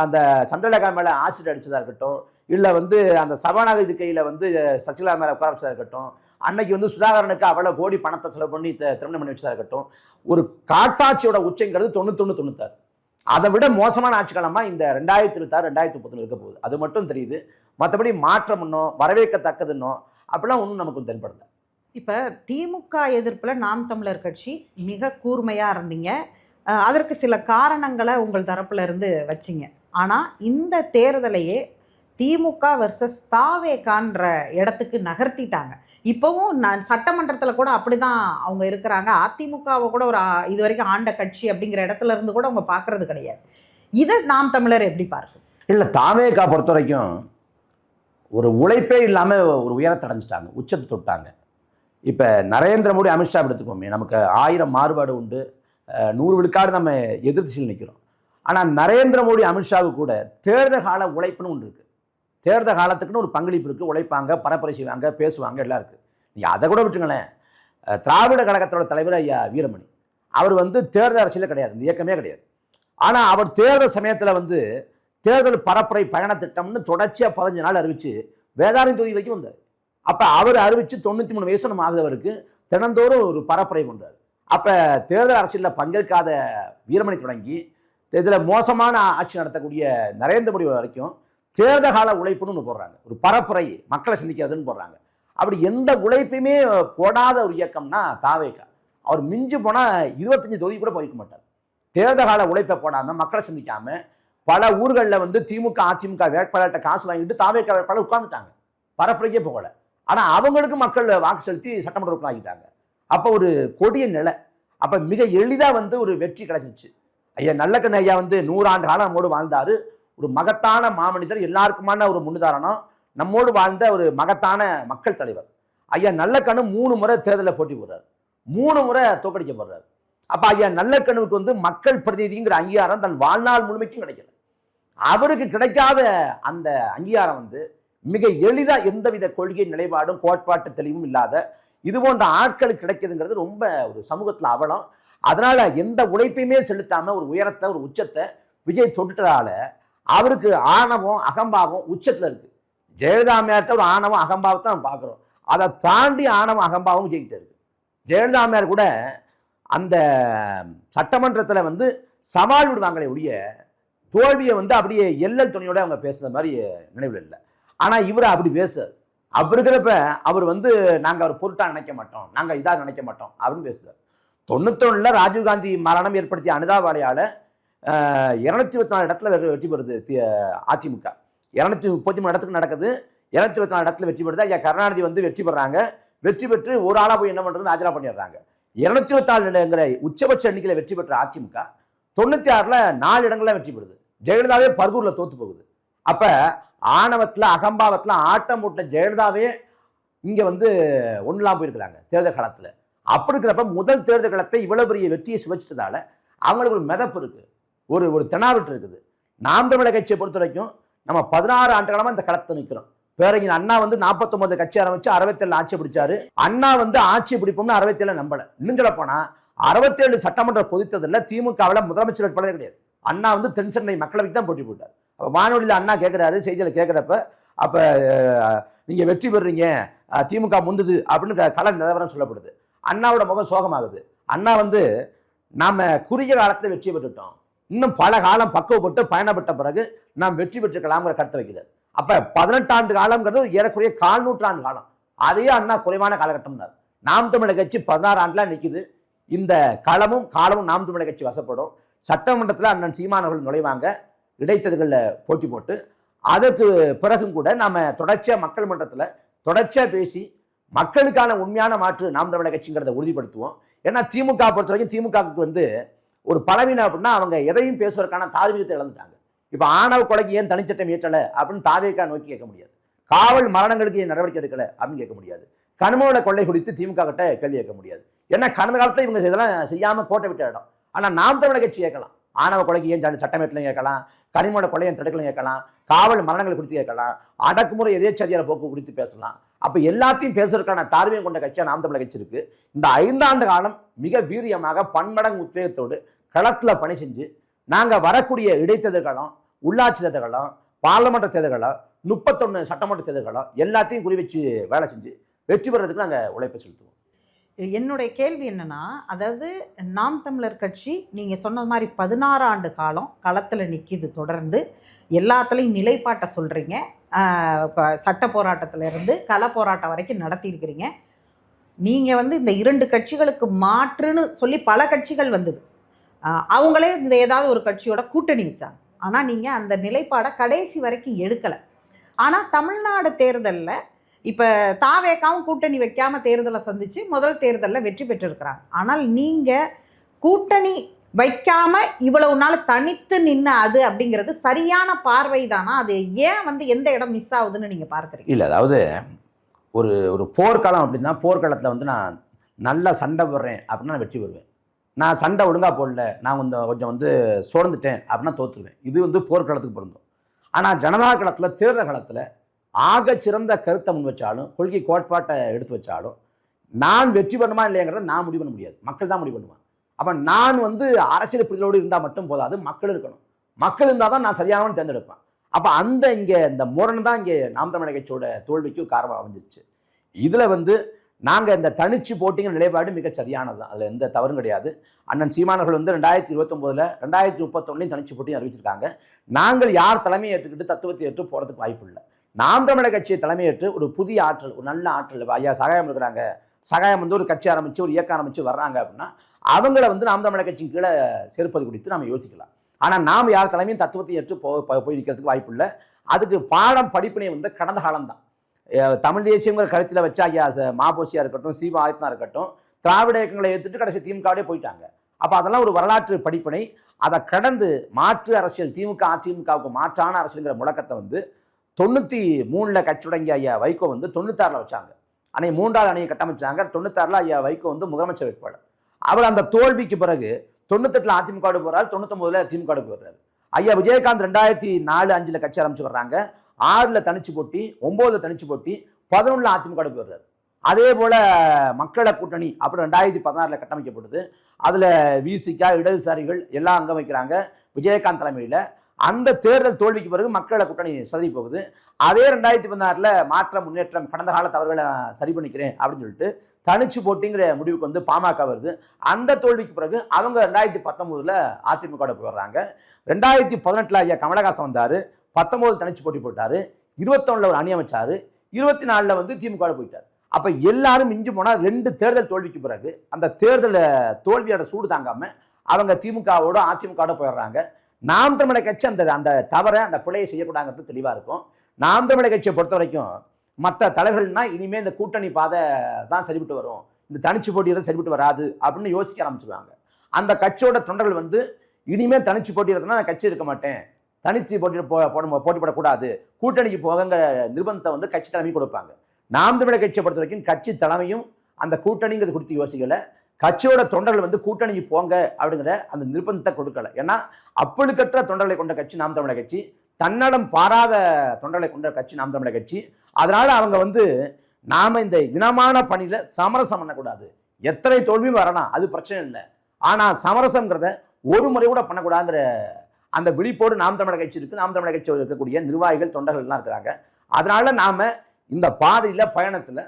அந்த சந்திரலேகா மேலே ஆசிட் அடிச்சதாக இருக்கட்டும், இல்லை வந்து அந்த சபாநாயகர் இருக்கையில் வந்து சசிகலா மேலே உட்கார வச்சதாக இருக்கட்டும், அன்னைக்கு வந்து சுதாகரனுக்கு அவ்வளோ கோடி பணத்தை செலவு பண்ணி திருமணம் பண்ணி வச்சதாக இருக்கட்டும், ஒரு காட்டாட்சியோட உச்சங்கிறது 91, 96. அதை விட மோசமான ஆட்சி காலமாக இந்த 2026, 2030 இருக்க போகுது. அது மட்டும் தெரியுது. மற்றபடி மாற்றம் இன்னும் வரவேற்கத்தக்கதுன்னோ அப்படிலாம் ஒன்றும் நமக்கு தென்படல. இப்போ திமுக எதிர்ப்பில் நாம் தமிழர் கட்சி மிக கூர்மையாக இருந்தீங்க. அதற்கு சில காரணங்களை உங்கள் தரப்புல இருந்து வச்சிங்க. ஆனால் இந்த தேர்தலையே திமுக வர்சஸ் தாவேகான்ற இடத்துக்கு நகர்த்திட்டாங்க. இப்போவும் நான் சட்டமன்றத்தில் கூட அப்படி தான் அவங்க இருக்கிறாங்க. அதிமுகவை கூட ஒரு இது வரைக்கும் ஆண்ட கட்சி அப்படிங்கிற இடத்துல இருந்து கூட அவங்க பார்க்கறது கிடையாது. இதை நாம் தமிழர் எப்படி பார்க்குது? இல்லை, தாவேகா பொறுத்த வரைக்கும் ஒரு உழைப்பே இல்லாமல் ஒரு உயரத்தை அடைஞ்சிட்டாங்க, உச்சத்தை தொட்டாங்க. இப்போ நரேந்திர மோடி, அமித்ஷா எடுத்துக்கோமே, நமக்கு 1000 மாறுபாடு உண்டு, 100 விழுக்காடு நம்ம எதிர்த்திசையில் நிற்கிறோம். ஆனால் நரேந்திர மோடி, அமித்ஷாவுக்கு கூட தேர்தல் கால உழைப்புன்னு ஒன்று இருக்குது. தேர்தல் காலத்துக்குன்னு ஒரு பங்களிப்பு இருக்குது. உழைப்பாங்க, பரப்புரை செய்வாங்க, பேசுவாங்க, எல்லாம் இருக்குது. நீங்கள் அதை கூட விட்டுங்களேன். திராவிட கழகத்தோட தலைவர் ஐயா வீரமணி, அவர் வந்து தேர்தல் அரசியலே கிடையாது, இந்த இயக்கமே கிடையாது. ஆனால் அவர் தேர்தல் சமயத்தில் வந்து தேர்தல் பரப்புரை பயண திட்டம்னு தொடர்ச்சியாக 15 நாள் அறிவித்து வேதாரண்யம் தொகுதி வரைக்கும் வந்தார். அப்போ அவர் அறிவித்து 93 வயசு நம்ம ஆகுதவருக்கு தினந்தோறும் ஒரு பரப்புரை கொண்டார். அப்போ தேர்தல் அரசியலில் பங்கேற்காத வீரமணி தொடங்கி இதில் மோசமான ஆட்சி நடத்தக்கூடிய நரேந்திர மோடி வரைக்கும் தேர்தல் கால உழைப்புன்னு ஒன்று போடுறாங்க, ஒரு பரப்புரை மக்களை சந்திக்கிறதுன்னு போடுறாங்க. அப்படி எந்த உழைப்பையுமே போடாத ஒரு இயக்கம்னா தாவேகா. அவர் மிஞ்சி போனால் 25 தொகுதி கூட போய்க்க மாட்டார். தேர்தல் கால உழைப்பை போடாமல், மக்களை சந்திக்காமல், பல ஊர்களில் வந்து திமுக, அதிமுக வேட்பாளர்கிட்ட காசு வாங்கிட்டு தாவேகா வேட்பாளர் உட்காந்துட்டாங்க, பரப்புரைக்கே போகலை. ஆனால் அவங்களுக்கு மக்கள் வாக்கு செலுத்தி சட்டமன்ற உறுப்பினர் ஆகிட்டாங்க. அப்போ ஒரு கொடிய நிலை. அப்போ மிக எளிதாக வந்து ஒரு வெற்றி கிடைச்சிச்சு. ஐயா நல்லக்கண்ணு ஐயா வந்து 100 ஆண்டு காலம் நம்மோடு வாழ்ந்தார். ஒரு மகத்தான மாமனிதர், எல்லாருக்குமான ஒரு முன்னுதாரணம், நம்மோடு வாழ்ந்த ஒரு மகத்தான மக்கள் தலைவர். ஐயா நல்லக்கண்ணு 3 முறை தேர்தலில் போட்டி போடுறாரு, 3 முறை தோற்கடிக்கப்படுறாரு. அப்போ ஐயா நல்லக்கண்ணுவுக்கு வந்து மக்கள் பிரதிநிதிங்கிற அங்கீகாரம் தன் வாழ்நாள் முழுமைக்கும் கிடைக்கல. அவருக்கு கிடைக்காத அந்த அங்கீகாரம் வந்து மிக எளிதாக எந்தவித கொள்கை நிலைப்பாடும் கோட்பாட்டு தெளிவும் இல்லாத இது போன்ற ஆட்கள் கிடைக்குதுங்கிறது ரொம்ப ஒரு சமூகத்தில் அவலம். அதனால எந்த உழைப்பையுமே செலுத்தாம ஒரு உயரத்தை ஒரு உச்சத்தை விஜய் தொட்டுட்டதால அவருக்கு ஆணவம் அகம்பாவம் உச்சத்துல இருக்கு. ஜெயலலிதா அம்மையார்ட்ட ஒரு ஆணவம் அகம்பாவத்தை நம்ம பார்க்குறோம். அதை தாண்டி ஆணவம் அகம்பாவம் விஜய்கிட்ட இருக்கு. ஜெயலலிதா அம்மையார் கூட அந்த சட்டமன்றத்தில் வந்து சவால் விடுவாங்களே ஒழிய தோல்வியை வந்து அப்படியே எல்லல் துணையோட அவங்க பேசுற மாதிரி நினைவில் இல்லை. ஆனால் இவர் அப்படி பேசுறாரு. அப்படி இருக்கிறப்ப அவர் வந்து நாங்கள் அவர் பொருட்டா நினைக்க மாட்டோம், நாங்கள் இதாக நினைக்க மாட்டோம் அப்படின்னு பேசுறாரு. 91 ராஜீவ்காந்தி மரணம் ஏற்படுத்திய அனுதாபாலையால் 224 இடத்துல வெற்றி பெறுது அதிமுக. 233 இடத்துக்கு நடக்குது. 224 இடத்துல வெற்றி பெறுது. ஐயா கருணாநிதி வந்து வெற்றி பெறாங்க. வெற்றி பெற்று ஒரு ஆளா போய் என்ன பண்றது ராஜினாமா பண்ணிடுறாங்க. 224 உச்சபட்ச எண்ணிக்கையில் வெற்றி பெற்ற அதிமுக 96 4 இடங்கள்ல வெற்றி பெறுது. ஜெயலலிதாவே பர்கூர்ல தோத்து போகுது. அப்ப ஆணவத்துல அகம்பாவத்துல ஆட்டம் போட்ட ஜெயலலிதாவே இங்க வந்து ஒன்றுலாம் போயிருக்கிறாங்க தேர்தல் காலத்துல. அப்படி இருக்கிறப்ப முதல் தேர்தல் காலத்தை இவ்வளவு பெரிய வெற்றியை சுவைச்சிட்டதால அவங்களுக்கு ஒரு மிதப்பு இருக்கு, ஒரு ஒரு தெனாவிட்டு இருக்குது. நாம் தமிழர் கட்சியை பொறுத்த வரைக்கும் நம்ம 16 ஆண்டு காலமா இந்த களத்தை நிற்கிறோம். பேரறிஞர் அண்ணா வந்து 49 கட்சி ஆரம்பிச்சு 67 ஆட்சி பிடிச்சாரு. அண்ணா வந்து ஆட்சி பிடிப்போம்னு 67 நம்பல. இன்னும் சொல்ல போனா 67 சட்டமன்ற பொதுத்தேர்தலில் திமுகவில் முதலமைச்சர் வேட்பாளர் கிடையாது. அண்ணா வந்து தென் சென்னை மக்களவைக்கு தான் போட்டி போட்டார். வானொலியில் அண்ணா கேட்கிறாரு, செய்தியில் கேட்கிறப்ப அப்ப நீங்க வெற்றி பெறுறீங்க, திமுக முந்துது அப்படின்னு கள நிலவரம் சொல்லப்படுது. அண்ணாவோட முகம் சோகமாகுது. அண்ணா வந்து நாம குறுகிய காலத்தில் வெற்றி பெற்றுட்டோம், இன்னும் பல காலம் பக்குவப்பட்டு பயணப்பட்ட பிறகு நாம் வெற்றி பெற்றுக்கலாம்ங்கிற கருத்தை வைக்கிறார். அப்ப 18 ஆண்டு காலம்ங்கிறது ஏறக்குறைய 4 நூற்றாண்டு காலம். அதையே அண்ணா குறைவான காலகட்டம்னார். நாம் தமிழர் கட்சி 16 ஆண்டுல நிற்குது. இந்த களமும் காலமும் நாம் தமிழர் கட்சி வசப்படும். சட்டமன்றத்தில் அண்ணன் சீமானவர்கள் நுழைவாங்க, இடைத்தேர்தலில் போட்டி போட்டு. அதற்கு பிறகும் கூட நாம தொடர்ச்சியா மக்கள் மன்றத்தில் தொடர்ச்சியா பேசி மக்களுக்கான உண்மையான மாற்று நாம் தமிழர் கட்சிங்கிறத உறுதிப்படுத்துவோம். ஏன்னா திமுக பொறுத்த வரைக்கும் திமுகவுக்கு வந்து ஒரு பலவீனம் அப்படின்னா அவங்க எதையும் பேசுவதற்கான தார்மீகத்தை இழந்துட்டாங்க. இப்ப ஆணவ கொலைக்கு ஏன் தனிச்சட்டம் இயற்றல அப்படின்னு தாவேக்கா நோக்கி கேட்க முடியாது. காவல் மரணங்களுக்கு ஏன் நடவடிக்கை எடுக்கல அப்படின்னு கேட்க முடியாது. கனிமவள கொள்ளை குறித்து திமுக கிட்ட கேள்வி கேட்க முடியாது. ஏன்னா கடந்த காலத்துல இவங்க இதெல்லாம் செய்யாம கோட்டை விட்ட இடம். ஆனா நாம் தமிழர் கட்சி கேட்கலாம். ஆணவ கொலைக்கு ஏன் சட்டம் இயற்றலையும் கேட்கலாம், கனிமவள கொள்ளையை தடுக்கலாம் கேட்கலாம், காவல் மரணங்கள் குறித்து கேட்கலாம், அடக்குமுறை எதேச்சதிகார போக்கு குறித்து பேசலாம். அப்ப எல்லாத்தையும் பேசுவதற்கான தார்மீகம் கொண்ட கட்சியா நாம் தமிழர் கட்சி இருக்கு. இந்த 5 ஆண்டு காலம் மிக வீரியமாக பன்மடங்கு உத்வேகத்தோடு களத்துல பணி செஞ்சு நாங்க வரக்கூடிய இடைத்தேர்தல்களும் உள்ளாட்சி தேர்தல்களும் பார்லமெண்ட் தேர்தல்களும் 31 சட்டமன்ற தேர்தல்களும் எல்லாத்தையும் குறி வச்சு வேலை செஞ்சு வெற்றி பெறதுக்கு நாங்க உழைப்பை செலுத்துவோம். என்னுடைய கேள்வி என்னன்னா, அதாவது நாம் தமிழர் கட்சி நீங்க சொன்ன மாதிரி 16 ஆண்டு காலம் களத்துல நிக்குது. தொடர்ந்து எல்லாத்துலேயும் நிலைப்பாட்டை சொல்றீங்க. சட்ட போராட்டத்துல இருந்து கள போராட்டம் வரைக்கும் நடத்தியிருக்கிறீங்க. நீங்க வந்து இந்த 2 கட்சிகளுக்கு மாற்றுன்னு சொல்லி பல கட்சிகள் வந்தது. அவங்களே இந்த ஏதாவது ஒரு கட்சியோட கூட்டணி வச்சாங்க. ஆனால் நீங்கள் அந்த நிலைப்பாடை கடைசி வரைக்கும் எடுக்கலை. ஆனால் தமிழ்நாடு தேர்தலில் இப்போ தாவேக்காவும் கூட்டணி வைக்காமல் தேர்தலை சந்தித்து முதல் தேர்தலில் வெற்றி பெற்றிருக்கிறாங்க. ஆனால் நீங்கள் கூட்டணி வைக்காமல் இவ்வளவு நாள் தனித்து நின்ன அது அப்படிங்கிறது சரியான பார்வை தானா? அது ஏன் வந்து எந்த இடம் மிஸ் ஆகுதுன்னு நீங்கள் பார்க்குறீங்க? இல்லை, அதாவது ஒரு ஒரு போர்க்காலம் அப்படின்னா போர்க்காலத்தில் வந்து நான் நல்லா சண்டை போடுறேன் அப்படின்னா நான் வெற்றி பெறுவேன். நான் சண்டை ஒழுங்காக போடல, நான் கொஞ்சம் வந்து சோர்ந்துட்டேன் அப்படின்னா தோற்றுருவேன். இது வந்து போர்க்களத்துக்கு பொருந்தும். ஆனால் ஜனநாயக களத்தில் தேர்தல் காலத்தில் ஆக சிறந்த கருத்தை முன் வச்சாலும் கொள்கை கோட்பாட்டை எடுத்து வச்சாலும் நான் வெற்றி பெறணுமா இல்லைங்கிறத நான் முடிவு பண்ண முடியாது, மக்கள் தான் முடிவு பண்ணுவான். அப்போ நான் வந்து அரசியல் புரிதலோடு இருந்தால் மட்டும் போதாது, மக்கள் இருக்கணும். மக்கள் இருந்தால் தான் நான் சரியானவன் தேர்ந்தெடுப்பேன். அப்போ அந்த இங்கே இந்த முரண் தான் இங்கே நாம் தமிழர் கட்சியோட தோல்விக்கு காரணம் அமைஞ்சிருச்சு. இதில் வந்து நாங்கள் இந்த தனிச்சு போட்டிங்கிற நிலைப்பாடு மிக சரியானது தான், அதில் எந்த தவறும் கிடையாது. அண்ணன் சீமானவர்கள் வந்து 2029 2031 தனிச்சு போட்டியும் அறிவிச்சிருக்காங்க. நாங்கள் யார் தலைமையை ஏற்றுக்கிட்டு தத்துவத்தை ஏற்று போகிறதுக்கு வாய்ப்பு இல்லை. நாம் தமிழர் கட்சியை தலைமையேற்று ஒரு புதிய ஆற்றல், ஒரு நல்ல ஆற்றல், ஐயா சகாயம் இருக்கிறாங்க, சகாயம் வந்து ஒரு கட்சி ஆரம்பித்து ஒரு இயக்கம் ஆரம்பித்து வர்றாங்க அப்படின்னா அவங்கள வந்து நாம் தமிழர் கட்சியின் கீழே சேர்ப்பது குறித்து நாம் யோசிக்கலாம். ஆனால் நாம் யார் தலைமையும் தத்துவத்தை ஏற்று போய் நிற்கிறதுக்கு வாய்ப்பு இல்லை. அதுக்கு பாடம் படிப்பினை வந்து கடந்த காலம்தான். தமிழ் தேசியங்கிற கருத்தில் வச்சு ஐயா மாபோசியா இருக்கட்டும், சீவா ஆயத்னா இருக்கட்டும், திராவிட இயக்கங்களை ஏற்றுட்டு கடைசி திமுகவே போயிட்டாங்க. அப்போ அதெல்லாம் ஒரு வரலாற்று படிப்பினை. அதை கடந்து மாற்று அரசியல், திமுக அதிமுகவுக்கு மாற்றான அரசியல்ங்கிற முழக்கத்தை வந்து 93 கட்சி தொடங்கிய ஐயா வைகோ வந்து 96 வச்சாங்க. அன்னை 3வது அணையை கட்டமைச்சாங்க. 96 ஐயா வைகோ வந்து முதலமைச்சர் வேட்பாளர். அவர் அந்த தோல்விக்கு பிறகு 98 அதிமுக போறாரு, 99 திமுக போடுறாரு. ஐயா விஜயகாந்த் 2004 5 கட்சி ஆரம்பிச்சு வர்றாங்க. 6 தனிச்சு போட்டி, 9 தனிச்சு போட்டி, 11 அதிமுக போடுறாரு. அதே போல் மக்களை கூட்டணி அப்புறம் 2016 கட்டமைக்கப்படுது. அதில் விசிகா, இடதுசாரிகள் எல்லாம் அங்கம் வைக்கிறாங்க விஜயகாந்த் தலைமையில். அந்த தேர்தல் தோல்விக்கு பிறகு மக்களை கூட்டணி சதி போகுது. அதே 2016 மாற்றம் முன்னேற்றம் கடந்த கால தவறுகளை சரி பண்ணிக்கிறேன் அப்படின்னு சொல்லிட்டு தனிச்சு போட்டிங்கிற முடிவுக்கு வந்து பாமக வருது. அந்த தோல்விக்கு பிறகு அவங்க 2019 அதிமுக போயிடுறாங்க. 2018 ஐயா கமலஹாசன் வந்தார், 19 தனிச்சு போட்டி போட்டார், 21 ஒரு அணி அமைச்சார், 24 வந்து திமுக போயிட்டார். அப்போ எல்லாரும் மிஞ்சி போனால் 2 தேர்தல் தோல்விக்கு பிறகு அந்த தேர்தலை தோல்வியோட சூடு தாங்காமல் அவங்க திமுகவோட அதிமுகவோட போயிடுறாங்க. நாம் தமிழர் கட்சி அந்த தவறை அந்த பிழையை செய்யக்கூடாங்கிறது தெளிவாக இருக்கும். நாம் தமிழர் கட்சியை பொறுத்த வரைக்கும் மற்ற தலைவர்கள்னா இனிமேல் இந்த கூட்டணி பாதை தான் சரிபட்டு வரும், இந்த தனிச்சு போட்டியிட சரிபட்டு வராது அப்படின்னு யோசிக்க ஆரம்பிச்சுருவாங்க. அந்த கட்சியோட தொண்டர்கள் வந்து இனிமேல் தனிச்சு போட்டியிடறதுனா நான் கட்சி இருக்க மாட்டேன், தனிச்சு போட்டிப்படக்கூடாது, கூட்டணிக்கு போகங்கிற நிர்பந்தத்தை வந்து கட்சி தலைமை கொடுப்பாங்க. நாம் தமிழர் கட்சியை பொறுத்த வரைக்கும் கட்சி தலைமையும் அந்த கூட்டணிங்கிறது குறித்து யோசிக்கலை. கட்சியோட தொண்டர்கள் வந்து கூட்டணிக்கு போங்க அப்படிங்கிற அந்த நிர்பந்தத்தை கொடுக்கல. ஏன்னா அப்பழுக்கற்ற தொண்டர்களை கொண்ட கட்சி நாம் தமிழர் கட்சி, தன்னடம் பாராத தொண்டர்களை கொண்ட கட்சி நாம் தமிழர் கட்சி. அதனால அவங்க வந்து நாம இந்த இனமான பணியில சமரசம் பண்ணக்கூடாது, எத்தனை தோல்வியும் வரலாம் அது பிரச்சனை இல்லை, ஆனா சமரசம்ங்கிறத ஒரு முறை கூட பண்ணக்கூடாதுங்கிற அந்த விழிப்போடு நாம் தமிழர் கட்சி இருக்கு. நாம் தமிழர் கட்சியில் இருக்கக்கூடிய நிர்வாகிகள் தொண்டர்கள் எல்லாம் இருக்கிறாங்க. அதனால நாம இந்த பாதையில பயணத்துல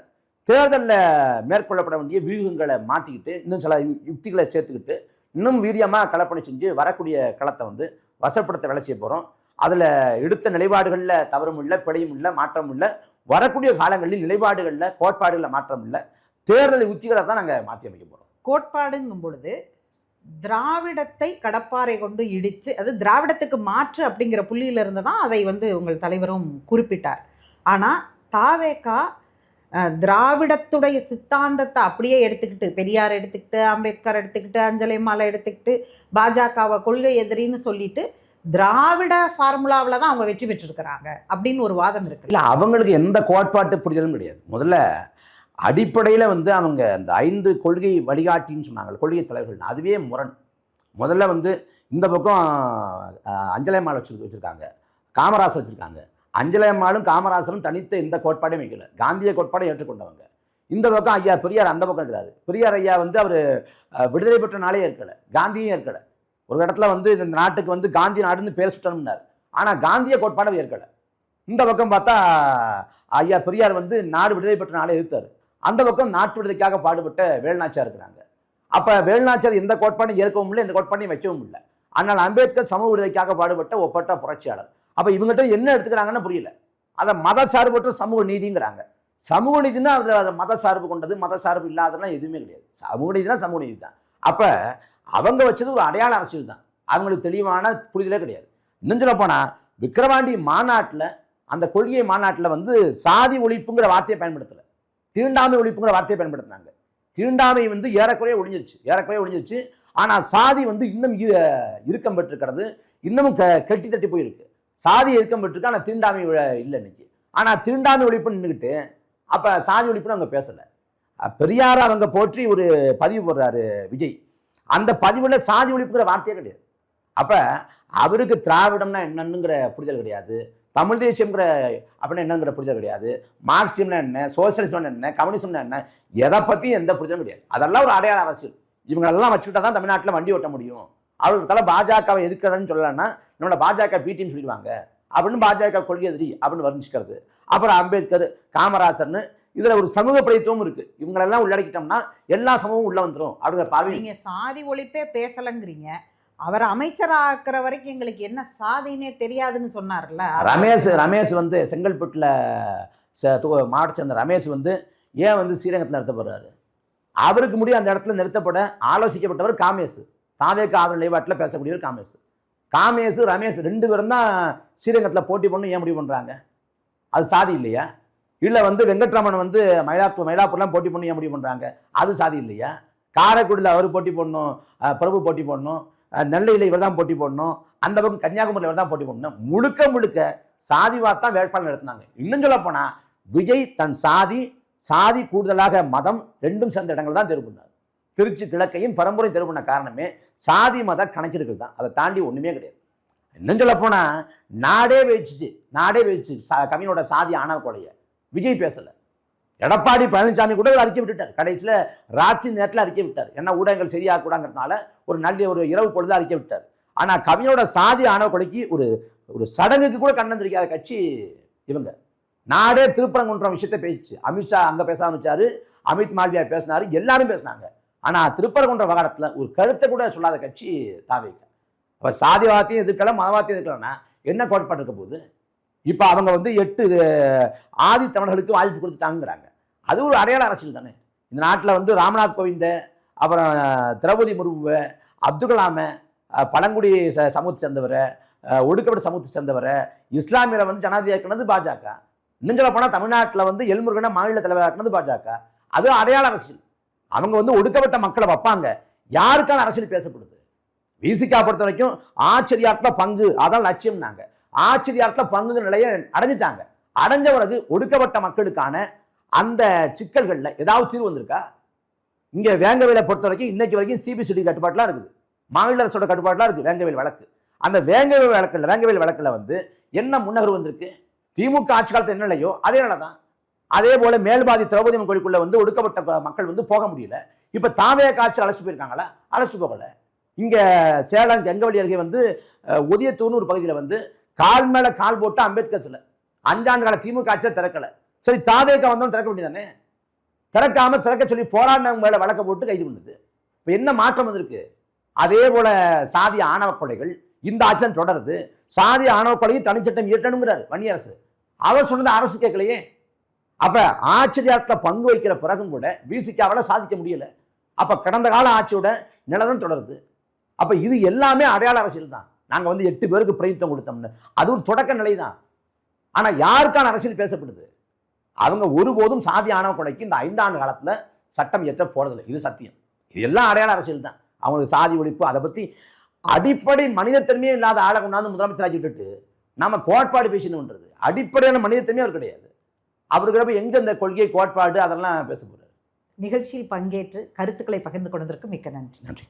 தேர்தலில் மேற்கொள்ளப்பட வேண்டிய வியூகங்களை மாற்றிக்கிட்டு இன்னும் சில யுக்திகளை சேர்த்துக்கிட்டு இன்னும் வீரியமாக களப்பணி செஞ்சு வரக்கூடிய களத்தை வந்து வசப்படுத்த வேலை செய்ய போகிறோம். அதில் எடுத்த நிலைப்பாடுகளில் தவறும் இல்லை, பிழையும் இல்லை, மாற்றம் இல்லை. வரக்கூடிய காலங்களில் நிலைப்பாடுகளில் கோட்பாடுகளில் மாற்றம் இல்லை, தேர்தல் யுக்திகளை தான் நாங்கள் மாற்றி அமைக்க போகிறோம். கோட்பாடுங்கும் பொழுது திராவிடத்தை கடப்பாறை கொண்டு இடித்து, அது திராவிடத்துக்கு மாற்று அப்படிங்கிற புள்ளியிலிருந்து தான் அதை வந்து உங்கள் தலைவரும் குறிப்பிட்டார். ஆனால் தாவேகா திராவிடத்துடைய சித்தாந்தத்தை அப்படியே எடுத்துக்கிட்டு, பெரியார் எடுத்துக்கிட்டு, அம்பேத்கர் எடுத்துக்கிட்டு, அஞ்சலை மாலை எடுத்துக்கிட்டு, பாஜகவை கொள்கை எதிரின்னு சொல்லிட்டு திராவிட ஃபார்முலாவில் தான் அவங்க வெற்றி பெற்றிருக்கிறாங்க அப்படின்னு ஒரு வாதம் இருக்கு. இல்லை, அவங்களுக்கு எந்த கோட்பாட்டு புரிதலும் கிடையாது. முதல்ல அடிப்படையில் வந்து அவங்க அந்த 5 கொள்கை வழிகாட்டின்னு சொன்னாங்க, கொள்கை தலைவர்கள், அதுவே முரண். முதல்ல வந்து இந்த பக்கம் அஞ்சலை மாலை வச்சுருக்காங்க, காமராசர் வச்சுருக்காங்க. அஞ்சலை அம்மாளும் காமராசரும் தனித்த எந்த கோட்பாடையும் வைக்கல, காந்திய கோட்பாடை ஏற்றுக்கொண்டவங்க. இந்த பக்கம் ஐயா பெரியார் அந்த பக்கம் இருக்கிறாரு. பெரியார் ஐயா வந்து அவர் விடுதலை பெற்ற நாளே இருக்கலை, காந்தியும் இருக்கலை. ஒரு இடத்துல வந்து இந்த நாட்டுக்கு வந்து காந்தி நாடுன்னு பேர் சுட்டணும்னார், ஆனால் காந்திய கோட்பாடை ஏற்கலை. இந்த பக்கம் பார்த்தா ஐயா பெரியார் வந்து நாடு விடுதலை பெற்ற நாளே எதிர்த்தார். அந்த பக்கம் நாட்டு விடுதலைக்காக பாடுபட்ட வேலுநாச்சியார் இருக்கிறாங்க. அப்போ வேலுநாச்சியார் எந்த கோட்பாடையும் ஏற்கவும் இல்லை, எந்த கோட்பாடையும் வைக்கவும் இல்லை. ஆனால் அம்பேத்கர் சமூக விடுதலைக்காக பாடுபட்ட ஒப்பற்ற புரட்சியாளர். அப்போ இவங்ககிட்ட என்ன எடுத்துக்கிறாங்கன்னு புரியல. அதை மத சார்பற்ற சமூக நீதிங்கிறாங்க. சமூக நீதினா அதில் மத சார்பு கொண்டது, மத சார்பு இல்லாதெல்லாம் எதுவுமே கிடையாது. சமூக நீதினா சமூக நீதி தான். அப்போ அவங்க வச்சது ஒரு அடையாள அரசியல் தான், அவங்களுக்கு தெளிவான புரிதலே கிடையாது. இன்னும் சொல்ல போனால் விக்கிரவாண்டி மாநாட்டில், அந்த கொள்கை மாநாட்டில் வந்து சாதி ஒழிப்புங்கிற வார்த்தையை பயன்படுத்தலை, தீண்டாமை ஒழிப்புங்கிற வார்த்தையை பயன்படுத்தினாங்க. தீண்டாமை வந்து ஏறக்குறைய ஒழிஞ்சிருச்சு. ஆனால் சாதி வந்து இன்னும் இறுக்கம் பெற்றிருக்கிறது, இன்னமும் கட்டி தட்டி போயிருக்கு. சாதி இறுக்கம் பெற்றிருக்கு, ஆனால் தீண்டாமை இல்லை இன்னைக்கு. ஆனால் தீண்டாமை ஒழிப்புன்னு நின்றுக்கிட்டு அப்போ சாதி ஒழிப்புன்னு அவங்க பேசலை. பெரியார் அவங்க போற்றி ஒரு பதிவு போடுறாரு விஜய், அந்த பதிவில் சாதி ஒழிப்புங்கிற வார்த்தையே கிடையாது. அப்போ அவருக்கு திராவிடம்னா என்னன்னுங்கிற புரிதல் கிடையாது, தமிழ் தேசியம்ங்கிற அப்படின்னா என்னங்கிற புரிதல் கிடையாது, மார்க்சியம்னா என்ன, சோசியலிசம்னா என்ன, கம்யூனிசம்னா என்ன, எதை பற்றி எந்த புரிதலும் கிடையாது. அதெல்லாம் ஒரு அடையாள அரசியல். இவங்களெல்லாம் வச்சுக்கிட்டா தான் தமிழ்நாட்டில் வண்டி ஓட்ட முடியும். அவருக்கு தலை பாஜகவை எதிர்க்கிறன்னு சொல்லலைன்னா நம்மளோட பாஜக பிடின்னு சொல்லிடுவாங்க அப்படின்னு பாஜக கொள்கை எதிரி அப்படின்னு வர்ணிச்சுக்கிறது. அப்புறம் அம்பேத்கர், காமராசர்னு இதில் ஒரு சமூக பிரதித்துவம் இருக்குது. இவங்களெல்லாம் உள்ளடக்கிட்டோம்னா எல்லா சமூகமும் உள்ளே வந்துடும் அப்படிங்கிற பார்வை. நீங்கள் சாதி ஒழிப்பே பேசலைங்கிறீங்க, அவர் அமைச்சராகிற வரைக்கும் எங்களுக்கு என்ன சாதினே தெரியாதுன்னு சொன்னார்ல ரமேஷ் வந்து செங்கல்பட்டில் மாவட்ட சேர்ந்த ரமேஷ் வந்து ஏன் வந்து ஸ்ரீரங்கத்தில் நிறுத்தப்படுறாரு? அவருக்கு முடியும் அந்த இடத்துல நிறுத்தப்பட ஆலோசிக்கப்பட்டவர் காமேஷ், தாவேக்கு ஆதரவு நிலைப்பாட்டில் பேசக்கூடியவர் காமேஷ் ரமேஷ் 2 பேரும் தான் ஸ்ரீரங்கத்தில் போட்டி பண்ணணும் ஏன் முடிவு பண்ணுறாங்க? அது சாதி இல்லையா? இல்லை வந்து வெங்கட்ராமன் வந்து மயிலாப்பூர்லாம் போட்டி பண்ணணும் ஏன் முடிவு பண்ணுறாங்க? அது சாதி இல்லையா? காரைக்குடியில் அவர் போட்டி போடணும், பிரபு போட்டி போடணும், நெல்லையில் இவர் தான் போட்டி போடணும், அந்த பக்கம் கன்னியாகுமரியில் இவர் தான் போட்டி போடணும். முழுக்க சாதிவாத்தான் வேட்பாளர் நடத்தினாங்க. இன்னும் சொல்ல போனால் விஜய் தன் சாதி கூடுதலாக மதம் 2ம் சேர்ந்த இடங்கள் தான் தேர்வு பண்ணார். திருச்சி கிழக்கையும் பரம்பரை தேர்வு பண்ண காரணமே சாதி மத கணக்கெடுக்கள் தான், அதை தாண்டி ஒன்றுமே கிடையாது. இன்னும் சொல்ல போனால் நாடே வச்சு கவிஞனோட சாதி ஆணவ கொலையை விஜய் பேசலை. எடப்பாடி பழனிசாமி கூட ஒரு அறிக்கை விட்டுட்டார், கடைசியில் ராத்திரி நேரத்தில் அறிக்கை விட்டார். ஏன்னா ஊடகங்கள் சரியாக கூடாங்கிறதுனால ஒரு நல்ல ஒரு இரவு பொழுது அறிக்கை விட்டார். ஆனால் கவிஞரோட சாதி ஆணவ கொலைக்கு ஒரு ஒரு சடங்குக்கு கூட கண்ணந்திரிக்காத கட்சி இவங்க. நாடே திருப்பரங்குன்றம் விஷயத்தை பேசிச்சு. அமித்ஷா அங்கே பேச ஆரம்பிச்சாரு, அமித் மால்வியா பேசினாரு, எல்லாரும் பேசினாங்க. ஆனால் திருப்பரங்குன்ற விவகாரத்தில் ஒரு கருத்தை கூட சொல்லாத கட்சி தாவேக. அப்போ சாதிவாதத்தையும் எதிர்க்கலாம், மதவாதத்தையும் எதிர்க்கலாம்னா என்ன கோட்பாடு இருக்க போகுது? இப்போ அவங்க வந்து 8 ஆதி தமிழர்களுக்கு வாய்ப்பு கொடுத்துட்டாங்கிறாங்க. அது ஒரு அடையாள அரசியல் தானே. இந்த நாட்டில் வந்து ராம்நாத் கோவிந்த, அப்புறம் திரௌபதி முர்முவை, அப்துல் கலாமை, பழங்குடி சமூகத்தை சேர்ந்தவரை, ஒடுக்கப்பட்ட சமூகத்தை சேர்ந்தவரை, இஸ்லாமியரை வந்து ஜனாதிபதியாக்கினது பாஜக. இன்னும் சொல்ல போனால் தமிழ்நாட்டில் வந்து எல்முருகனை மாநில தலைவராக்கினது பாஜக. அது அடையாள அரசியல். அவங்க வந்து ஒடுக்கப்பட்ட மக்களை வைப்பாங்க. யாருக்கான அரசியல் பேசப்படுது? விசிகா பொறுத்த வரைக்கும் ஆச்சரியார்த்த பங்கு அதான் லட்சியம்னாங்க. ஆச்சரியார்த்த பங்கு நிலையை அடைஞ்சிட்டாங்க. அடைஞ்ச பிறகு ஒடுக்கப்பட்ட மக்களுக்கான அந்த சிக்கல்களில் ஏதாவது தீர்வு வந்திருக்கா? இங்கே வேங்கவேலை பொறுத்த வரைக்கும் இன்னைக்கு வரைக்கும் சிபிசிடி கட்டுப்பாடுலாம் இருக்குது, மாநில அரசோட கட்டுப்பாடுலாம் இருக்குது. வேங்கவேல் வழக்கு, அந்த வேங்கவேல் வழக்கில் வந்து என்ன முன்னகர்வு வந்திருக்கு? திமுக ஆட்சி காலத்தில் என்ன நிலையோ அதே நிலை தான். அதே போல மேல்பாதி திரௌபதி அம்மன் கோயிலுக்குள்ள வந்து ஒடுக்கப்பட்ட மக்கள் வந்து போக முடியல. இப்போ தாவேக ஆட்சி அழைச்சிட்டு போயிருக்காங்களா? அழைச்சிட்டு போகல. இங்கே சேலம் கெங்கவழி அருகே வந்து உதயத்தூர்னு ஒரு பகுதியில் வந்து கால் மேல கால் போட்டு அம்பேத்கர் சிலை 5 ஆண்டு கால திமுக ஆட்சியை திறக்கல. சரி, தாவேக வந்தோம் திறக்க வேண்டியதானே? திறக்காம திறக்க சொல்லி போராடினவங்க மேல வழக்க போட்டு கைது பண்ணுது. இப்போ என்ன மாற்றம் வந்திருக்கு? அதே போல சாதி ஆணவ கொலைகள் இந்த ஆட்சியில் தொடருது. சாதி ஆணவ கொலையை தனிச்சட்டம் இயற்றணுங்கிறார் வன்னியரசு. அவர் சொன்னது அரசு கேட்கலையே. அப்ப ஆச்சரியார்த்த பங்கு வைக்கிற பிறகும் கூட விசிகாவால் சாதிக்க முடியல. அப்ப கடந்த கால ஆட்சியோட நிலைதான் தொடருது. அப்ப இது எல்லாமே அடையாள அரசியல் தான். நாங்க வந்து 8 பேருக்கு பிரதித்துவம் கொடுத்தோம்னு அது ஒரு தொடக்க நிலை தான். ஆனா யாருக்கான அரசியல் பேசப்படுது? அவங்க ஒருபோதும் சாதி ஆணவ கொலைக்கு இந்த 5 ஆண்டு காலத்துல சட்டம் இயற்ற போறதில்லை. இது சத்தியம். இது எல்லாம் அடையாள அரசியல் தான். அவங்களுக்கு சாதி ஒழிப்பு அதை பத்தி அடிப்படை மனிதத்தன்மையே இல்லாத ஆளை கொண்டாந்து முதலமைச்சராக்கி விட்டுட்டு நாம கோட்பாடு பேசணுன்றது அடிப்படையான மனிதத்தன்மையே அவர் கிடையாது. அவருக்கு எங்க இந்த கொள்கை கோட்பாடு அதெல்லாம் பேச போறாரு? நிகழ்ச்சியில் பங்கேற்று கருத்துக்களை பகிர்ந்து கொண்டதற்கு மிக்க நன்றி. நன்றி.